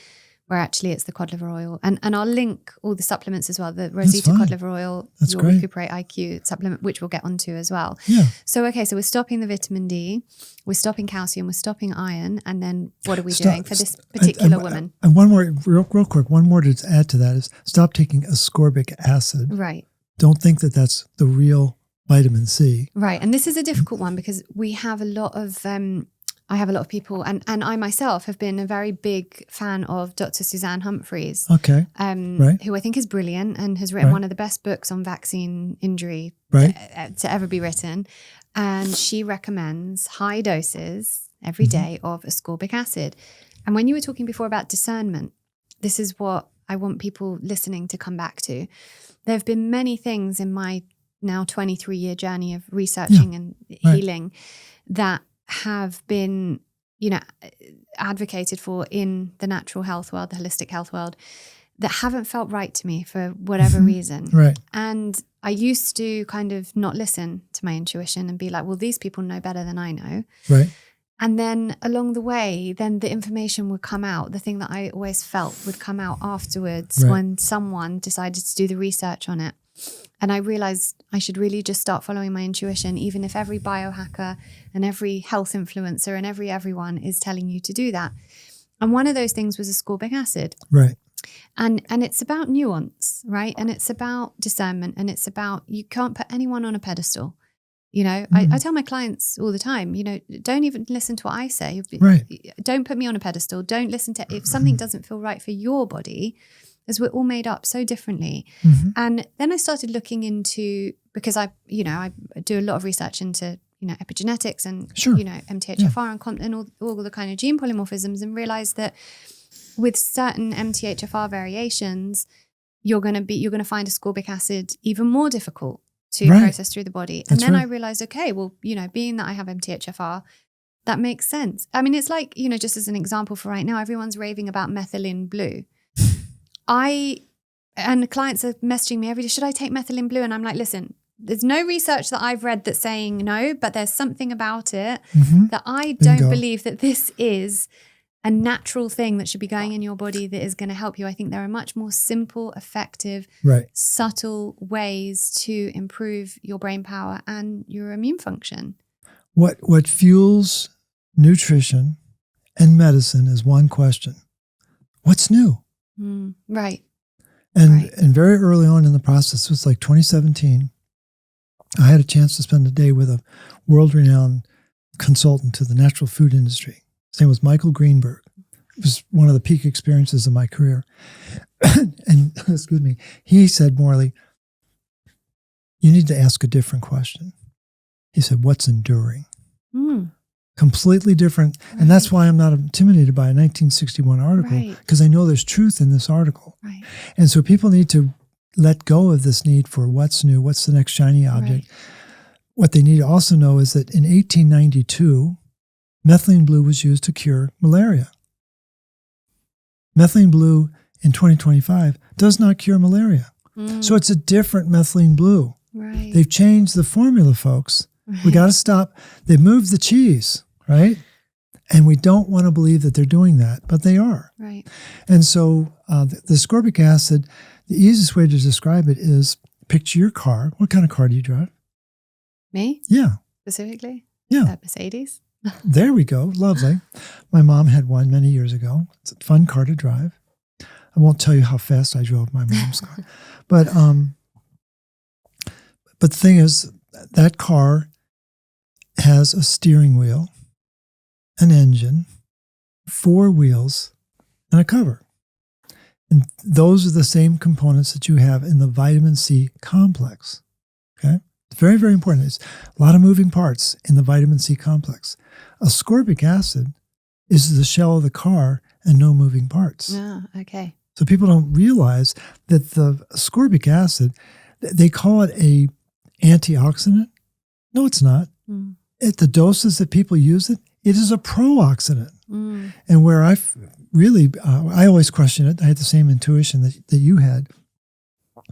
where actually it's the cod liver oil. And I'll link all the supplements as well, the Rosita cod liver oil, your Recuperate IQ supplement, which we'll get onto as well. Yeah. So, okay, so we're stopping the vitamin D, we're stopping calcium, we're stopping iron, and then what are we doing for this particular woman? And one more, real quick, one more to add to that is stop taking ascorbic acid. Right. Don't think that that's the real vitamin C. Right. And this is a difficult one because we have a lot of... I have a lot of people, and I myself have been a very big fan of Dr. Suzanne Humphreys, who I think is brilliant and has written one of the best books on vaccine injury to ever be written. And she recommends high doses every day of ascorbic acid. And when you were talking before about discernment, this is what I want people listening to come back to. There have been many things in my now 23-year journey of researching and healing that have been, advocated for in the natural health world, the holistic health world, that haven't felt right to me for whatever reason. Right. And I used to kind of not listen to my intuition and be like, well, these people know better than I know. Right. And then along the way, then the information would come out. The thing that I always felt would come out afterwards when someone decided to do the research on it. And I realized I should really just start following my intuition, even if every biohacker and every health influencer and everyone is telling you to do that. And one of those things was ascorbic acid. Right. And it's about nuance, right? And it's about discernment, and it's about, you can't put anyone on a pedestal. I tell my clients all the time, don't even listen to what I say. Right. Don't put me on a pedestal. Don't listen to, if something doesn't feel right for your body, as we're all made up so differently. And then I started looking into, because I do a lot of research into, epigenetics and, MTHFR and all the kind of gene polymorphisms, and realized that with certain MTHFR variations, you're going to find ascorbic acid even more difficult to process through the body. And then I realized, okay, well, being that I have MTHFR, that makes sense. I mean, it's like, just as an example for right now, everyone's raving about methylene blue. And the clients are messaging me every day, should I take methylene blue? And I'm like, listen, there's no research that I've read that's saying no, but there's something about it that I don't believe that this is a natural thing that should be going in your body that is going to help you. I think there are much more simple, effective, subtle ways to improve your brain power and your immune function. What fuels nutrition and medicine is one question. What's new? Right. And very early on in the process, it was like 2017, I had a chance to spend a day with a world-renowned consultant to the natural food industry. His name was Michael Greenberg. It was one of the peak experiences of my career. And excuse me, he said, Morley, you need to ask a different question. He said, what's enduring? Completely different. Right. And that's why I'm not intimidated by a 1961 article, because I know there's truth in this article. Right. And so people need to let go of this need for what's new, what's the next shiny object. Right. What they need to also know is that in 1892, methylene blue was used to cure malaria. Methylene blue in 2025 does not cure malaria. So it's a different methylene blue. Right. They've changed the formula, folks. Right. We got to stop. They've moved the cheese, right? And we don't want to believe that they're doing that, but they are. Right. And so the ascorbic acid, the easiest way to describe it is picture your car. What kind of car do you drive? Me? Yeah. Specifically? Yeah. Mercedes. There we go. Lovely. My mom had one many years ago. It's a fun car to drive. I won't tell you how fast I drove my mom's car. But the thing is, that car has a steering wheel, an engine, 4 wheels, and a cover. And those are the same components that you have in the vitamin C complex. Okay? It's very, very important. It's a lot of moving parts in the vitamin C complex. Ascorbic acid is the shell of the car and no moving parts. Okay. So people don't realize that the ascorbic acid, they call it a antioxidant. No, it's not. At the doses that people use it, it is a pro-oxidant. And where I always question it. I had the same intuition that you had.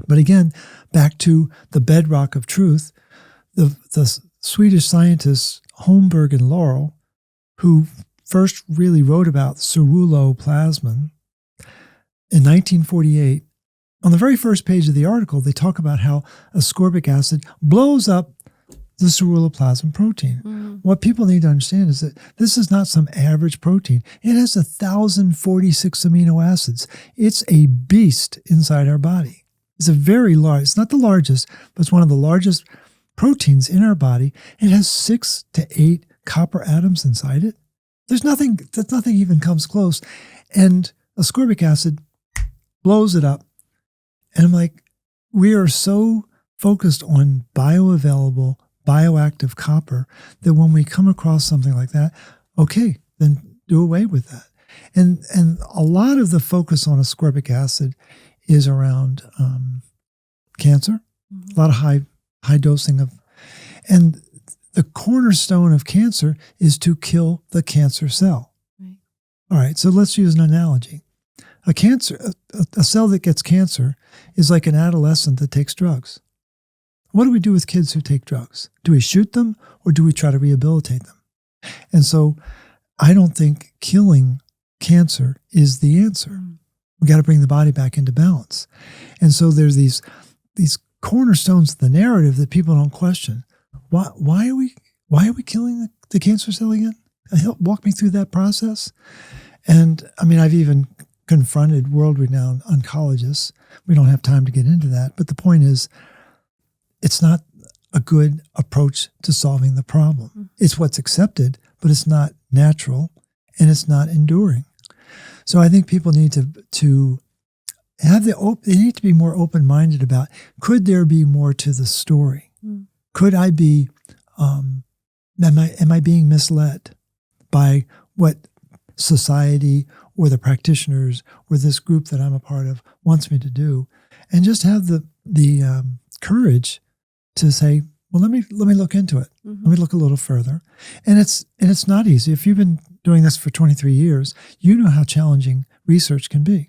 But again, back to the bedrock of truth, the Swedish scientists Holmberg and Laurel, who first really wrote about ceruloplasmin in 1948, on the very first page of the article, they talk about how ascorbic acid blows up the ceruloplasmin protein. What people need to understand is that this is not some average protein. It has 1,046 amino acids. It's a beast inside our body. It's a very large, it's not the largest, but it's one of the largest proteins in our body. It has 6 to 8 copper atoms inside it. Nothing even comes close. And ascorbic acid blows it up. And I'm like, we are so focused on bioavailable, bioactive copper that when we come across something like that, okay, then do away with that. And a lot of the focus on ascorbic acid is around cancer, a lot of high dosing of, and the cornerstone of cancer is to kill the cancer cell. Right. All right, so let's use an analogy. A cell that gets cancer is like an adolescent that takes drugs. What do we do with kids who take drugs? Do we shoot them or do we try to rehabilitate them? And so I don't think killing cancer is the answer. We got to bring the body back into balance. And so there's these cornerstones of the narrative that people don't question. Why are we killing the cancer cell again? Walk me through that process. And I mean, I've even confronted world-renowned oncologists. We don't have time to get into that. But the point is, it's not a good approach to solving the problem. It's what's accepted, but it's not natural and it's not enduring. So I think people need to have they need to be more open-minded about, could there be more to the story? Could I be, am I being misled by what society or the practitioners or this group that I'm a part of wants me to do? And just have the courage to say, well, let me look into it. Let me look a little further. And it's not easy. If you've been doing this for 23 years, you know how challenging research can be,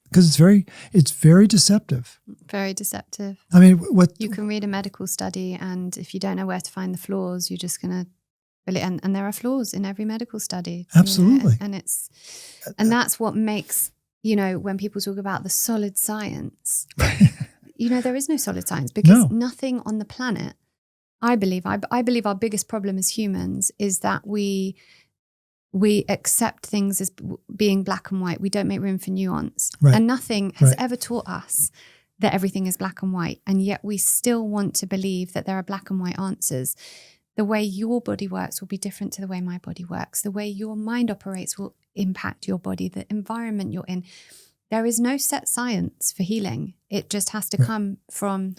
because it's very deceptive. Very deceptive. I mean, you can read a medical study, and if you don't know where to find the flaws, you're just going to And there are flaws in every medical study. Absolutely. And that's what makes, when people talk about the solid science, there is no solid science, because nothing on the planet, I believe our biggest problem as humans is that we accept things as being black and white. We don't make room for nuance. Right. And nothing has ever taught us that everything is black and white. And yet we still want to believe that there are black and white answers. The way your body works will be different to the way my body works. The way your mind operates will impact your body, the environment you're in. There is no set science for healing. It just has to come from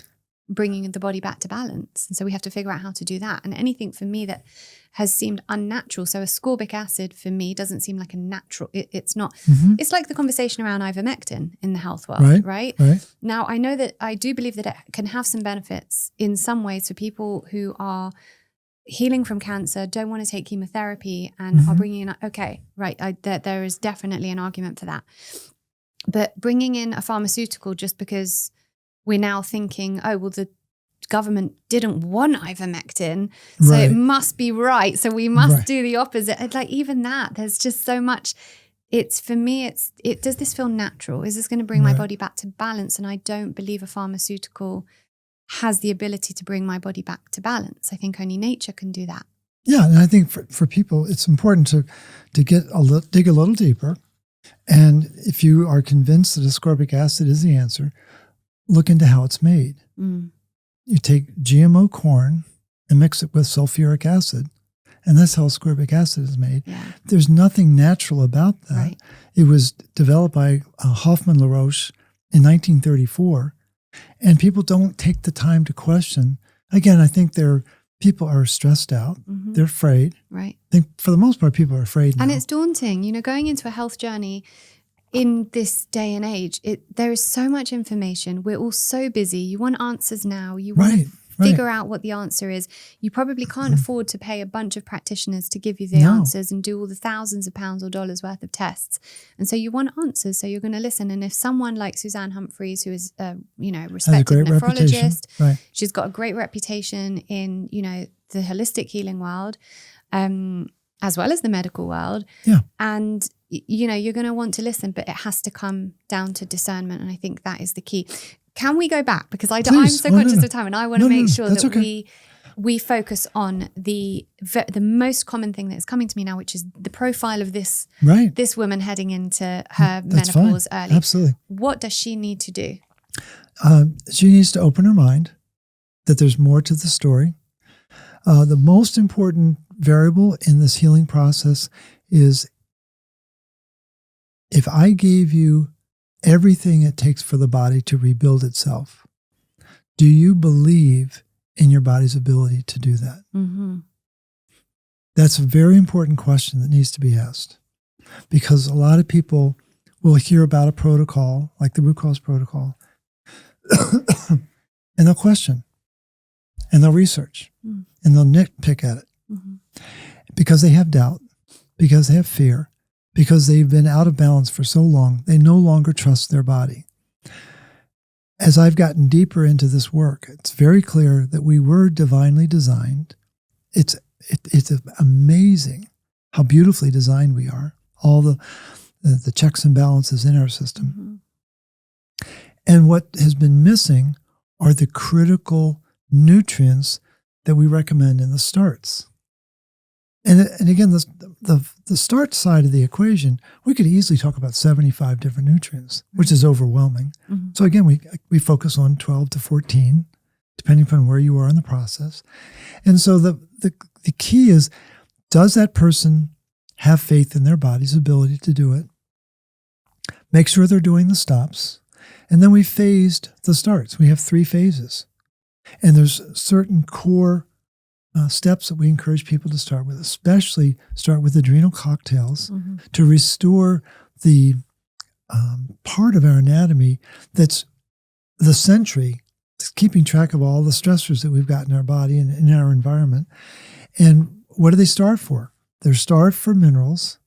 bringing the body back to balance. And so we have to figure out how to do that. And anything for me that has seemed unnatural, so ascorbic acid for me doesn't seem like a natural, it's not, it's like the conversation around ivermectin in the health world, right? Now, I do believe that it can have some benefits in some ways for people who are healing from cancer, don't want to take chemotherapy, and are bringing in, there is definitely an argument for that. But bringing in a pharmaceutical just because we're now thinking, oh, well, the government didn't want ivermectin, so it must be right. So we must do the opposite. It's like, even that, there's just so much. Does this feel natural? Is this going to bring my body back to balance? And I don't believe a pharmaceutical has the ability to bring my body back to balance. I think only nature can do that. Yeah, and I think for people, it's important to dig a little deeper. And if you are convinced that ascorbic acid is the answer, look into how it's made. You take GMO corn and mix it with sulfuric acid, and that's how ascorbic acid is made. There's nothing natural about that. It was developed by Hoffman LaRoche in 1934, and people don't take the time to question. Again, I think people are stressed out. They're afraid. I think for the most part, people are afraid now. And it's daunting, going into a health journey in this day and age. There is so much information. We're all so busy. You want answers now. You want to figure out what the answer is. You probably can't afford to pay a bunch of practitioners to give you the answers and do all the thousands of pounds or dollars worth of tests. And so you want answers, so you're going to listen. And if someone like Suzanne Humphries, who is a respected nephrologist, she's got a great reputation in the holistic healing world, as well as the medical world. And you're going to want to listen, but it has to come down to discernment. And I think that is the key. Can we go back? Because I'm so conscious of time, and I want to make sure that we focus on the most common thing that is coming to me now, which is the profile of this woman heading into her menopause early. Absolutely. What does she need to do? She needs to open her mind that there's more to the story. The most important variable in this healing process is, if I gave you everything it takes for the body to rebuild itself, do you believe in your body's ability to do that? That's a very important question that needs to be asked, because a lot of people will hear about a protocol like the root cause protocol and they'll question and they'll research and they'll nitpick at it because they have doubt, because they have fear, because they've been out of balance for so long, they no longer trust their body. As I've gotten deeper into this work, it's very clear that we were divinely designed. It's amazing how beautifully designed we are, all the checks and balances in our system. And what has been missing are the critical nutrients that we recommend in the starts. And again, the start side of the equation, we could easily talk about 75 different nutrients, which is overwhelming. So again, we focus on 12 to 14, depending upon where you are in the process. And so the key is, does that person have faith in their body's ability to do it? Make sure they're doing the stops. And then we phased the starts. We have 3 phases. And there's certain core steps that we encourage people to start with, especially start with adrenal cocktails to restore the part of our anatomy that's the sentry, that's keeping track of all the stressors that we've got in our body and in our environment. And what do they starve for? They're starved for minerals,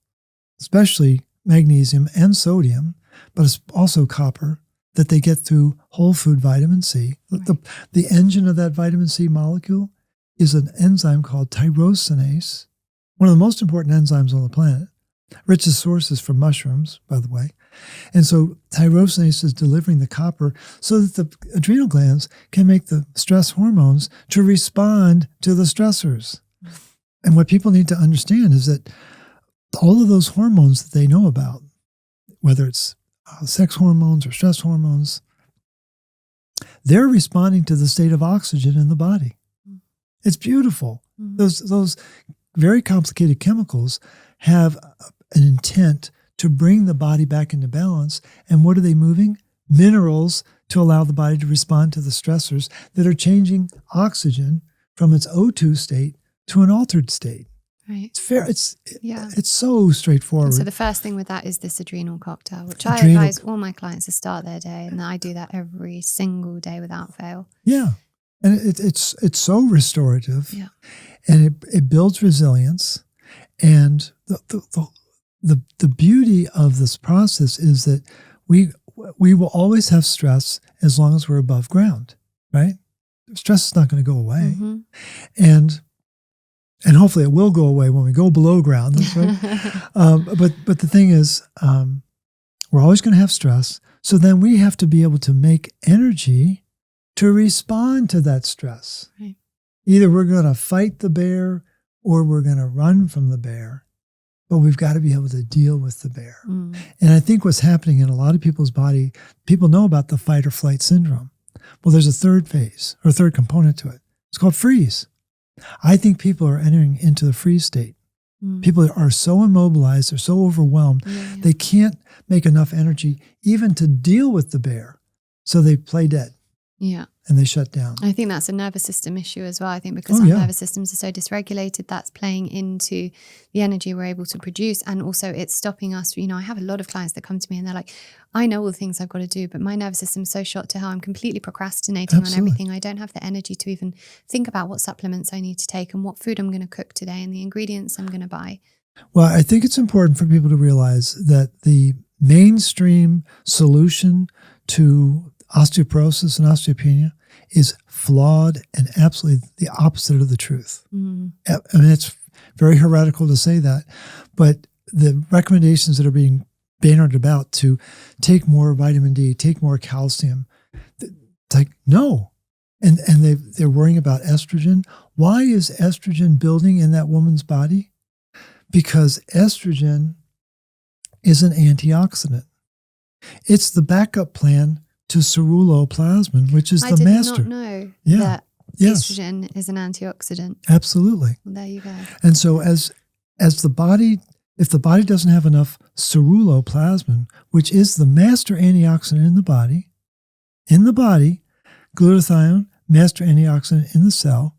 especially magnesium and sodium, but it's also copper that they get through whole food vitamin C. The engine of that vitamin C molecule is an enzyme called tyrosinase, one of the most important enzymes on the planet. Richest source is from mushrooms, by the way. And so tyrosinase is delivering the copper so that the adrenal glands can make the stress hormones to respond to the stressors. And what people need to understand is that all of those hormones that they know about, whether it's sex hormones or stress hormones, they're responding to the state of oxygen in the body. It's beautiful. Those very complicated chemicals have an intent to bring the body back into balance. And what are they moving? Minerals to allow the body to respond to the stressors that are changing oxygen from its O2 state to an altered state. Right. It's fair. It's so straightforward. And so the first thing with that is this adrenal cocktail, which I advise all my clients to start their day, and I do that every single day without fail. Yeah, and it's so restorative. Yeah, and it builds resilience. And the beauty of this process is that we will always have stress as long as we're above ground, right? Stress is not going to go away, and hopefully it will go away when we go below ground. That's right. But the thing is, we're always going to have stress. So then we have to be able to make energy to respond to that stress. Right. Either we're going to fight the bear or we're going to run from the bear. But we've got to be able to deal with the bear. And I think what's happening in a lot of people's body, people know about the fight or flight syndrome. Well, there's a third phase or third component to it. It's called freeze. I think people are entering into the freeze state. People are so immobilized, they're so overwhelmed, they can't make enough energy even to deal with the bear. So they play dead. Yeah. And they shut down. I think that's a nervous system issue as well. I think because our nervous systems are so dysregulated, that's playing into the energy we're able to produce. And also it's stopping us. You know, I have a lot of clients that come to me and they're like, I know all the things I've got to do, but my nervous system's so shot to hell. I'm completely procrastinating on everything. I don't have the energy to even think about what supplements I need to take and what food I'm going to cook today and the ingredients I'm going to buy. Well, I think it's important for people to realize that the mainstream solution to osteoporosis and osteopenia is flawed and absolutely the opposite of the truth. I mean, it's very heretical to say that, but the recommendations that are being bannered about to take more vitamin D, take more calcium, it's like, no. And they're worrying about estrogen. Why is estrogen building in that woman's body? Because estrogen is an antioxidant. It's the backup plan to ceruloplasmin, which is the master. I did not know that estrogen is an antioxidant. Absolutely. Well, there you go. And so as the body, if the body doesn't have enough ceruloplasmin, which is the master antioxidant in the body, glutathione, master antioxidant in the cell,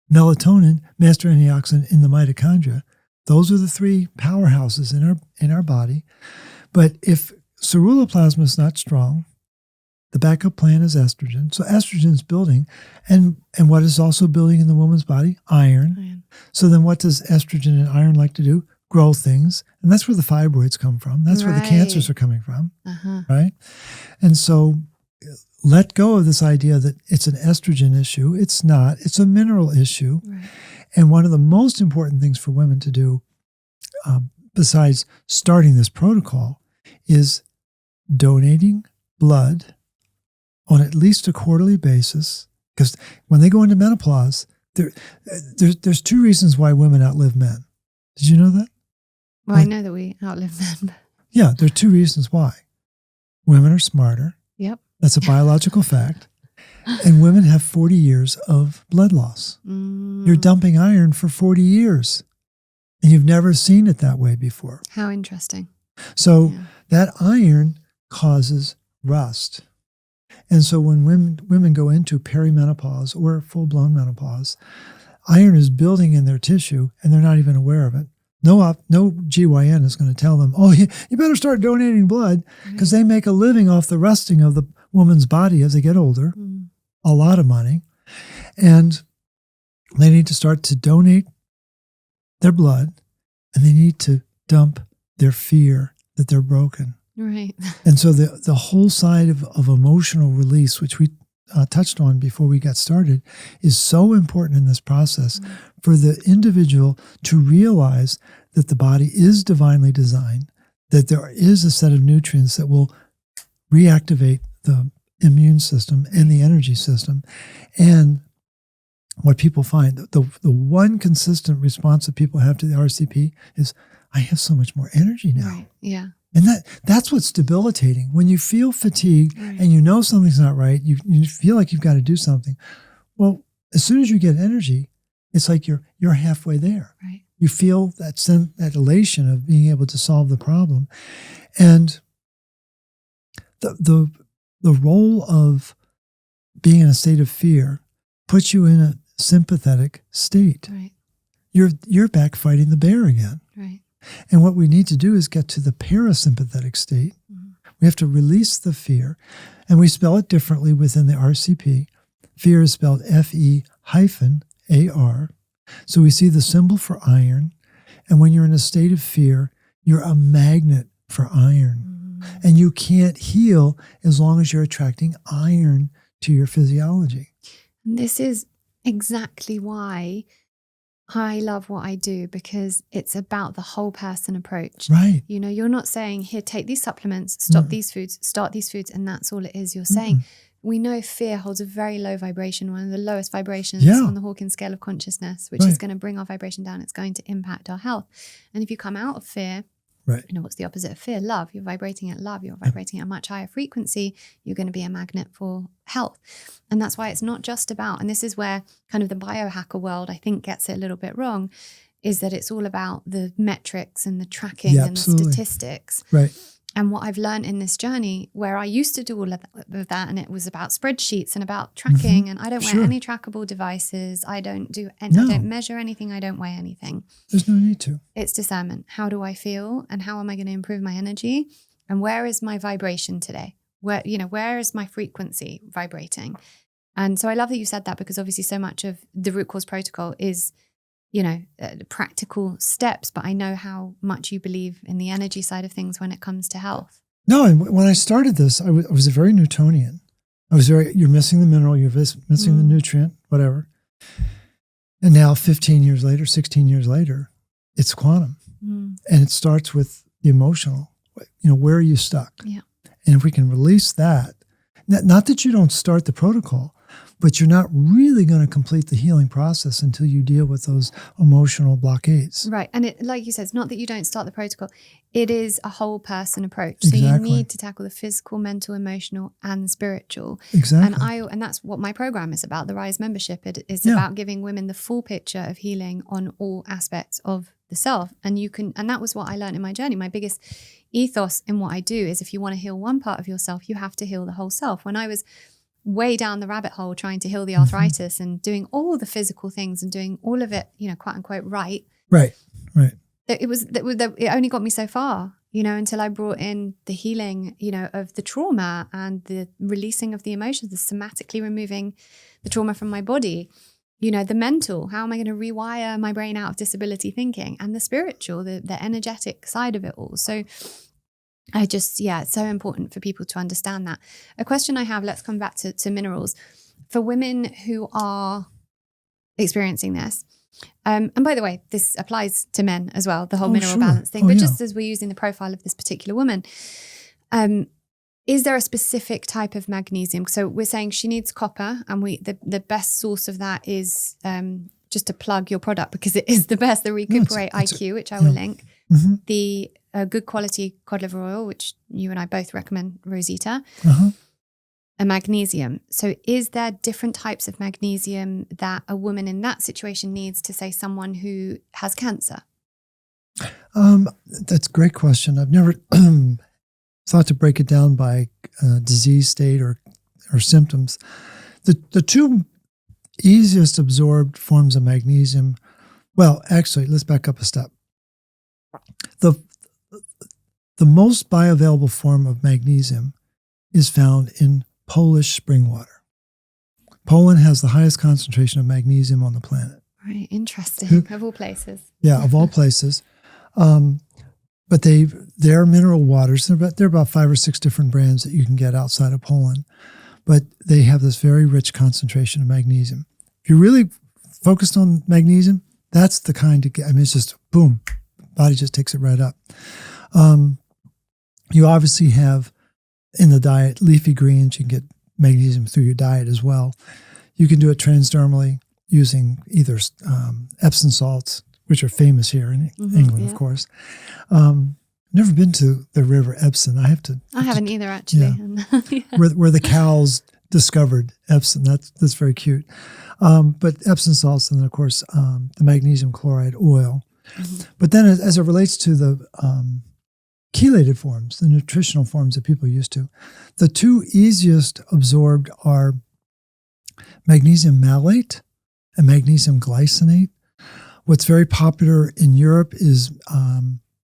melatonin, master antioxidant in the mitochondria. Those are the three powerhouses in our body. But if ceruloplasmin is not strong, the backup plan is estrogen. So estrogen is building. And what is also building in the woman's body? Iron. So then what does estrogen and iron like to do? Grow things. And that's where the fibroids come from. That's where the cancers are coming from. Right? And so let go of this idea that it's an estrogen issue. It's not. It's a mineral issue. Right. And one of the most important things for women to do, besides starting this protocol, is donating blood on at least a quarterly basis. Because when they go into menopause, there's two reasons why women outlive men. Did you know that? Well, I know that we outlive men. Yeah, there are two reasons why. Women are smarter. Yep. That's a biological fact. And women have 40 years of blood loss. You're dumping iron for 40 years. And you've never seen it that way before. How interesting. So that iron causes rust. And so when women go into perimenopause or full-blown menopause, iron is building in their tissue and they're not even aware of it. No GYN is going to tell them, oh, you better start donating blood, because they make a living off the rusting of the woman's body as they get older, a lot of money. And they need to start to donate their blood, and they need to dump their fear that they're broken. Right. And so the whole side of emotional release, which we touched on before we got started, is so important in this process for the individual to realize that the body is divinely designed, that there is a set of nutrients that will reactivate the immune system and the energy system. And what people find, the one consistent response that people have to the RCP is, I have so much more energy now. Right. Yeah. And that's what's debilitating. When you feel fatigued Right. and you know something's not right, you feel like you've got to do something. Well, as soon as you get energy, it's like you're halfway there. Right. You feel that elation of being able to solve the problem. And the role of being in a state of fear puts you in a sympathetic state. Right. You're back fighting the bear again. Right. And what we need to do is get to the parasympathetic state. Mm-hmm. We have to release the fear, and we spell it differently within the RCP. Fear is spelled Fe-AR. So we see the symbol for iron, and when you're in a state of fear, you're a magnet for iron. Mm-hmm. And you can't heal as long as you're attracting iron to your physiology. This is exactly why I love what I do, because it's about the whole person approach. Right. You know, you're not saying, here, take these supplements, stop these foods, start these foods, and that's all it is. You're saying, we know fear holds a very low vibration, one of the lowest vibrations on the Hawkins scale of consciousness, which is going to bring our vibration down. It's going to impact our health. And if you come out of fear, you know, what's the opposite of fear? Love. You're vibrating at love. You're vibrating at a much higher frequency. You're going to be a magnet for health. And that's why it's not just about, and this is where kind of the biohacker world, I think, gets it a little bit wrong, is that it's all about the metrics and the tracking and the statistics. Right. And what I've learned in this journey, where I used to do all of that, and it was about spreadsheets and about tracking, and I don't wear any trackable devices. I don't do any, I don't measure anything. I don't weigh anything. There's no need to. It's discernment. How do I feel, and how am I going to improve my energy, and where is my vibration today? Where is my frequency vibrating? And so I love that you said that, because obviously so much of the root cause protocol is, practical steps, but I know how much you believe in the energy side of things when it comes to health. No, and when I started this, I was a very Newtonian. You're missing the mineral, you're missing the nutrient, whatever. And now 15 years later, 16 years later, it's quantum. And it starts with the emotional. Where are you stuck? Yeah. And if we can release that, not that you don't start the protocol, but you're not really going to complete the healing process until you deal with those emotional blockades. Right. And it, like you said, it's not that you don't start the protocol. It is a whole person approach. Exactly. So you need to tackle the physical, mental, emotional, and spiritual. Exactly. And that's what my program is about. The Rise membership. It is about giving women the full picture of healing on all aspects of the self. And that was what I learned in my journey. My biggest ethos in what I do is, if you want to heal one part of yourself, you have to heal the whole self. When I was way down the rabbit hole trying to heal the arthritis and doing all the physical things and doing all of it, quote unquote, right. It only got me so far, until I brought in the healing, of the trauma and the releasing of the emotions, the somatically removing the trauma from my body, the mental, how am I going to rewire my brain out of disability thinking, and the spiritual, the energetic side of it all. So it's so important for people to understand that. A question I have, let's come back to minerals. For women who are experiencing this, and by the way, this applies to men as well, the whole mineral balance thing, just as we're using the profile of this particular woman, is there a specific type of magnesium? So we're saying she needs copper, and the best source of that is just to plug your product, because it is the best, the Recuperate IQ, which I will link. The good quality cod liver oil, which you and I both recommend, Rosita, a magnesium. So is there different types of magnesium that a woman in that situation needs to, say, someone who has cancer? That's a great question. I've never thought to break it down by disease state or symptoms. The two easiest absorbed forms of magnesium, well, actually, let's back up a step. The most bioavailable form of magnesium is found in Polish spring water. Poland has the highest concentration of magnesium on the planet. Right, interesting. Of all places. Yeah, of all places. But their mineral waters, there are about 5 or 6 different brands that you can get outside of Poland, but they have this very rich concentration of magnesium. If you're really focused on magnesium, That's the kind of, it's just boom, body just takes it right up. You obviously have in the diet leafy greens. You can get magnesium through your diet as well. You can do it transdermally using either Epsom salts, which are famous here in England, of course. Never been to the River Epsom. I haven't either, actually. Yeah. where the cows discovered Epsom. That's very cute. But Epsom salts, and then of course the magnesium chloride oil. But then as it relates to the chelated forms, the nutritional forms that people are used to, the two easiest absorbed are magnesium malate and magnesium glycinate. What's very popular in Europe is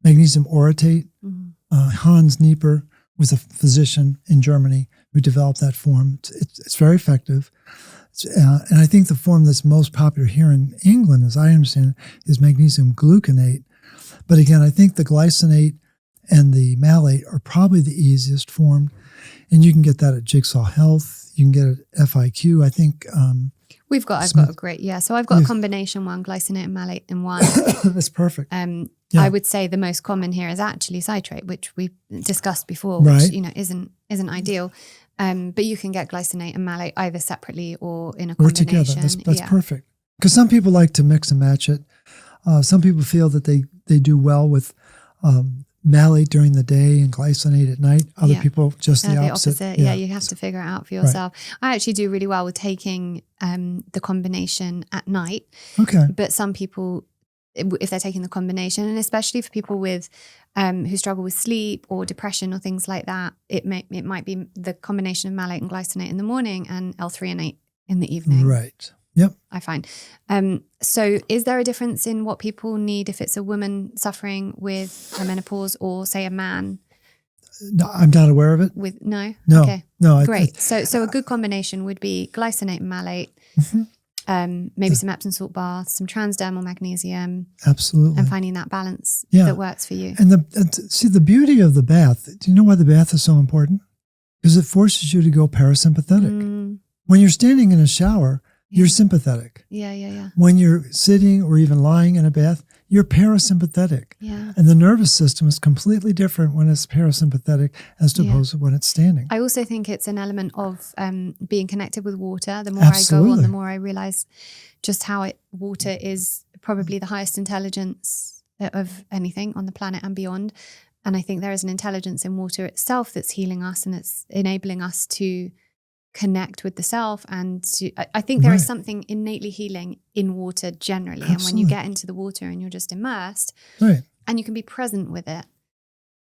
magnesium orotate. Hans Nieper was a physician in Germany who developed that form. It's very effective. And I think the form that's most popular here in England, as I understand it, is magnesium gluconate. But again, I think the glycinate and the malate are probably the easiest form. And you can get that at Jigsaw Health. You can get it at FIQ. I think I've got a great, so I've got a combination one, glycinate and malate in one. That's perfect. I would say the most common here is actually citrate, which we discussed before, right. which isn't ideal. But you can get glycinate and malate either separately or in a combination. Or together. That's perfect. Because some people like to mix and match it. Some people feel that they do well with malate during the day and glycinate at night. Other people just the opposite. Yeah, you have to figure it out for yourself. Right. I actually do really well with taking the combination at night. Okay. But some people, if they're taking the combination, and especially for people with who struggle with sleep or depression or things like that, it might be the combination of malate and glycinate in the morning and L-threonate in the evening. Right. Yep. I find. So is there a difference in what people need if it's a woman suffering with a menopause or say a man? No, I'm not aware of it. No? No. Okay. No. Great. So a good combination would be glycinate and malate, maybe some Epsom salt baths, some transdermal magnesium. Absolutely. And finding that balance that works for you. And see, the beauty of the bath, do you know why the bath is so important? Because it forces you to go parasympathetic. When you're standing in a shower, you're sympathetic. Yeah. When you're sitting or even lying in a bath, you're parasympathetic. Yeah. And the nervous system is completely different when it's parasympathetic as opposed to when it's standing. I also think it's an element of being connected with water. The more I go on, the more I realize just how water is probably the highest intelligence of anything on the planet and beyond. And I think there is an intelligence in water itself that's healing us, and it's enabling us to connect with the self. And I think there is something innately healing in water generally. Absolutely. And when you get into the water and you're just immersed and you can be present with it,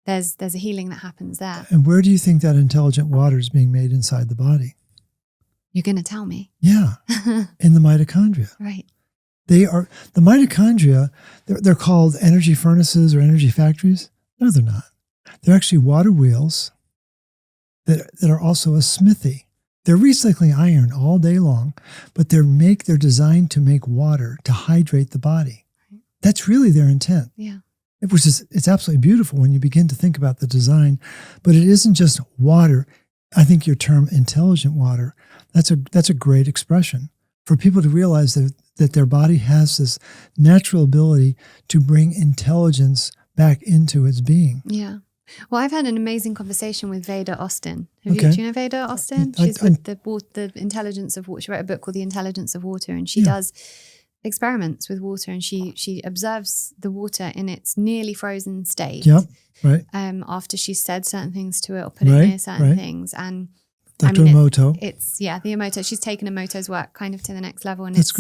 there's a healing that happens there. And where do you think that intelligent water is being made inside the body? You're going to tell me. Yeah. In the mitochondria. Right. They are the mitochondria. They're called energy furnaces or energy factories. No, they're not. They're actually water wheels that are also a smithy. They're recycling iron all day long, but they're designed to make water to hydrate the body. That's really their intent. Yeah. It's absolutely beautiful when you begin to think about the design, but it isn't just water. I think your term intelligent water, that's a great expression for people to realize that their body has this natural ability to bring intelligence back into its being. Yeah. Well, I've had an amazing conversation with Veda Austin. Do you know Veda Austin? She's with the Intelligence of Water. She wrote a book called The Intelligence of Water, and she does experiments with water, and she observes the water in its nearly frozen state. Yep, right. After she's said certain things to it or put it near certain things. And Dr. Emoto. It's the Emoto. She's taken Emoto's work kind of to the next level, and That's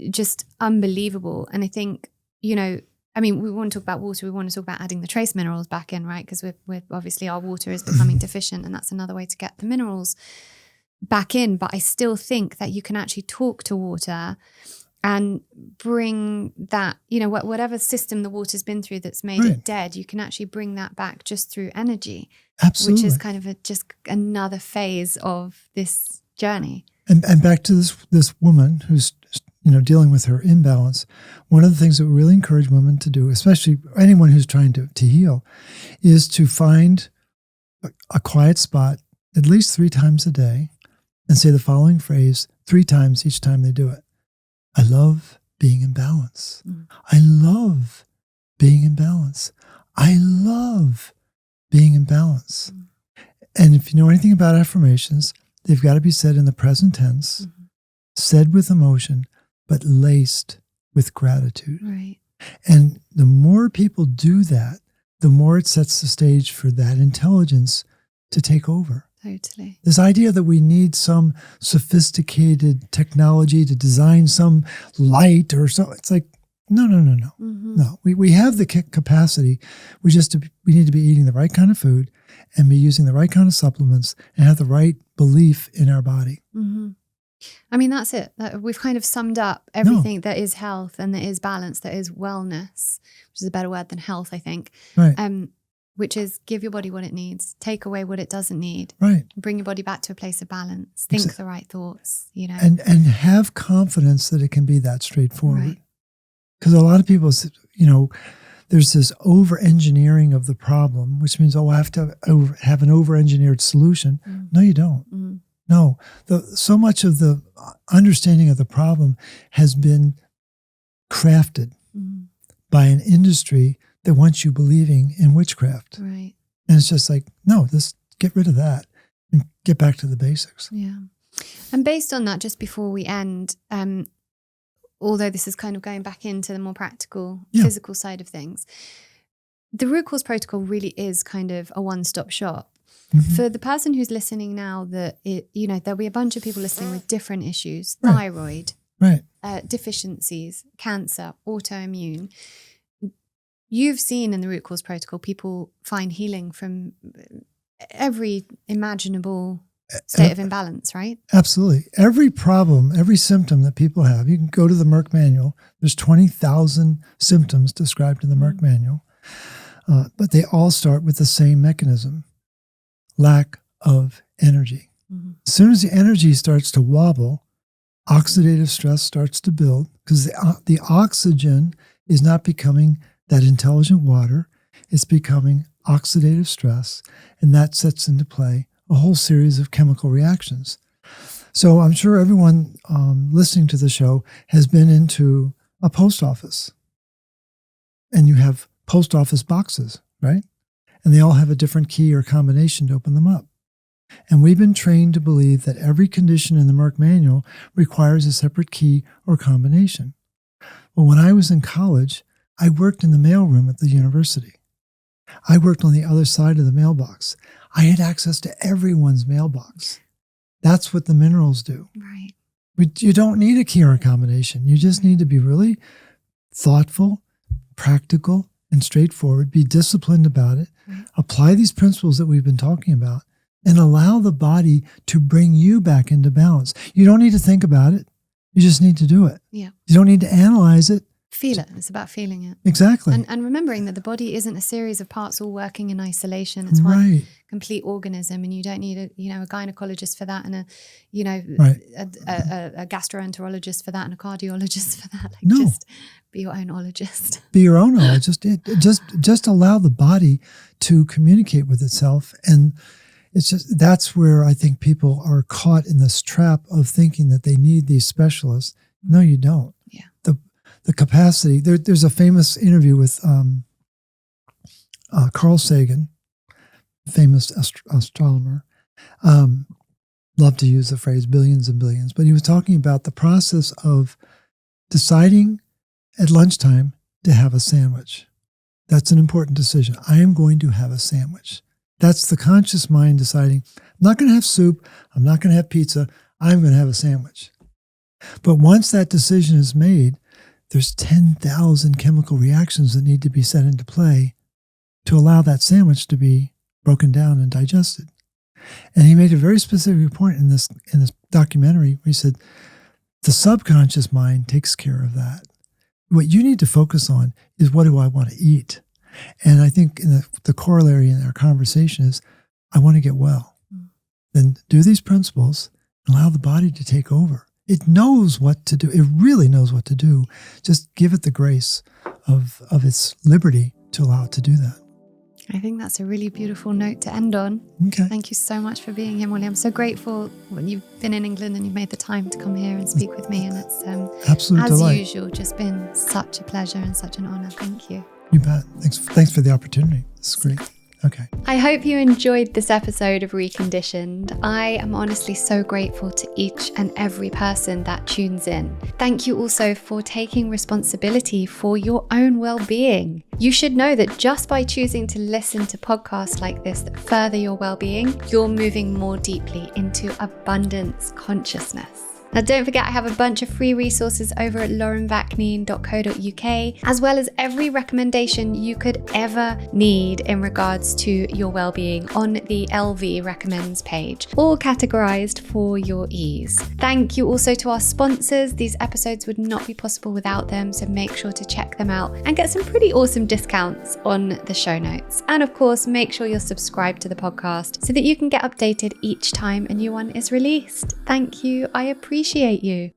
just unbelievable. And I think, we want to talk about water. We want to talk about adding the trace minerals back in, right? Because we're obviously our water is becoming deficient, and that's another way to get the minerals back in. But I still think that you can actually talk to water and bring that, whatever system the water's been through that's made it dead, you can actually bring that back just through energy. Absolutely. Which is kind of just another phase of this journey. And back to this woman who's dealing with her imbalance, one of the things that we really encourage women to do, especially anyone who's trying to heal, is to find a quiet spot at least 3 times a day and say the following phrase 3 times each time they do it. I love being in balance. I love being in balance. I love being in balance. And if you know anything about affirmations, they've got to be said in the present tense, said with emotion, but laced with gratitude. Right. And the more people do that, the more it sets the stage for that intelligence to take over. Totally. This idea that we need some sophisticated technology to design some light or so, it's like, no. No, we have the capacity. We need to be eating the right kind of food and be using the right kind of supplements and have the right belief in our body. I mean, that's it. We've kind of summed up everything that is health and that is balance, that is wellness, which is a better word than health, I think. Right. Which is give your body what it needs, take away what it doesn't need, right? Bring your body back to a place of balance, think the right thoughts, and have confidence that it can be that straightforward. Because a lot of people, there's this over-engineering of the problem, which means, I have to have an over-engineered solution. No, you don't. No, so much of the understanding of the problem has been crafted by an industry that wants you believing in witchcraft. Right. And it's just like, no, let's get rid of that and get back to the basics. Yeah. And based on that, just before we end, although this is kind of going back into the more practical, physical side of things, the root cause protocol really is kind of a one-stop shop. For the person who's listening now, there'll be a bunch of people listening with different issues, thyroid, deficiencies, cancer, autoimmune. You've seen in the root cause protocol, people find healing from every imaginable state of imbalance, right? Absolutely. Every problem, every symptom that people have, you can go to the Merck manual. There's 20,000 symptoms described in the Merck manual, but they all start with the same mechanism: lack of energy. As soon as the energy starts to wobble, oxidative stress starts to build because the oxygen is not becoming that intelligent water. It's becoming oxidative stress, and that sets into play a whole series of chemical reactions. So I'm sure everyone listening to the show has been into a post office, and you have post office boxes, right? And they all have a different key or combination to open them up. And we've been trained to believe that every condition in the Merck manual requires a separate key or combination. Well, when I was in college, I worked in the mailroom at the university. I worked on the other side of the mailbox. I had access to everyone's mailbox. That's what the minerals do. Right. You don't need a key or a combination. You just need to be really thoughtful, practical, and straightforward. Be disciplined about it. Apply these principles that we've been talking about and allow the body to bring you back into balance. You don't need to think about it. You just need to do it. Yeah. You don't need to analyze it. Feel it. It's about feeling it. Exactly. And remembering that the body isn't a series of parts all working in isolation. It's one complete organism, and you don't need a gynecologist for that, and a gastroenterologist for that, and a cardiologist for that. Just be your own ologist. Be your own ologist. Just allow the body to communicate with itself. And it's just, that's where I think people are caught in this trap of thinking that they need these specialists. No, you don't. Yeah. The capacity, there's a famous interview with Carl Sagan, famous astronomer. Love to use the phrase billions and billions, but he was talking about the process of deciding at lunchtime to have a sandwich. That's an important decision. I am going to have a sandwich. That's the conscious mind deciding, I'm not going to have soup, I'm not going to have pizza, I'm going to have a sandwich. But once that decision is made, there's 10,000 chemical reactions that need to be set into play to allow that sandwich to be broken down and digested. And he made a very specific point in this documentary where he said, the subconscious mind takes care of that. What you need to focus on is, what do I want to eat? And I think in the corollary in our conversation is, I want to get well. Then do these principles, allow the body to take over. It knows what to do. It really knows what to do. Just give it the grace of its liberty to allow it to do that. I think that's a really beautiful note to end on. Okay. Thank you so much for being here, Morley. I'm so grateful when you've been in England and you've made the time to come here and speak with me. And it's, Absolute as delight. usual, just been such a pleasure and such an honor. Thank you. You bet. Thanks for the opportunity. This is great. Okay. I hope you enjoyed this episode of Reconditioned. I am honestly so grateful to each and every person that tunes in. Thank you also for taking responsibility for your own well-being. You should know that just by choosing to listen to podcasts like this that further your well-being, you're moving more deeply into abundance consciousness. Now, don't forget, I have a bunch of free resources over at laurenvakneen.co.uk, as well as every recommendation you could ever need in regards to your well-being on the LV Recommends page, all categorized for your ease. Thank you also to our sponsors. These episodes would not be possible without them, so make sure to check them out and get some pretty awesome discounts on the show notes. And of course, make sure you're subscribed to the podcast so that you can get updated each time a new one is released. Thank you. I appreciate you.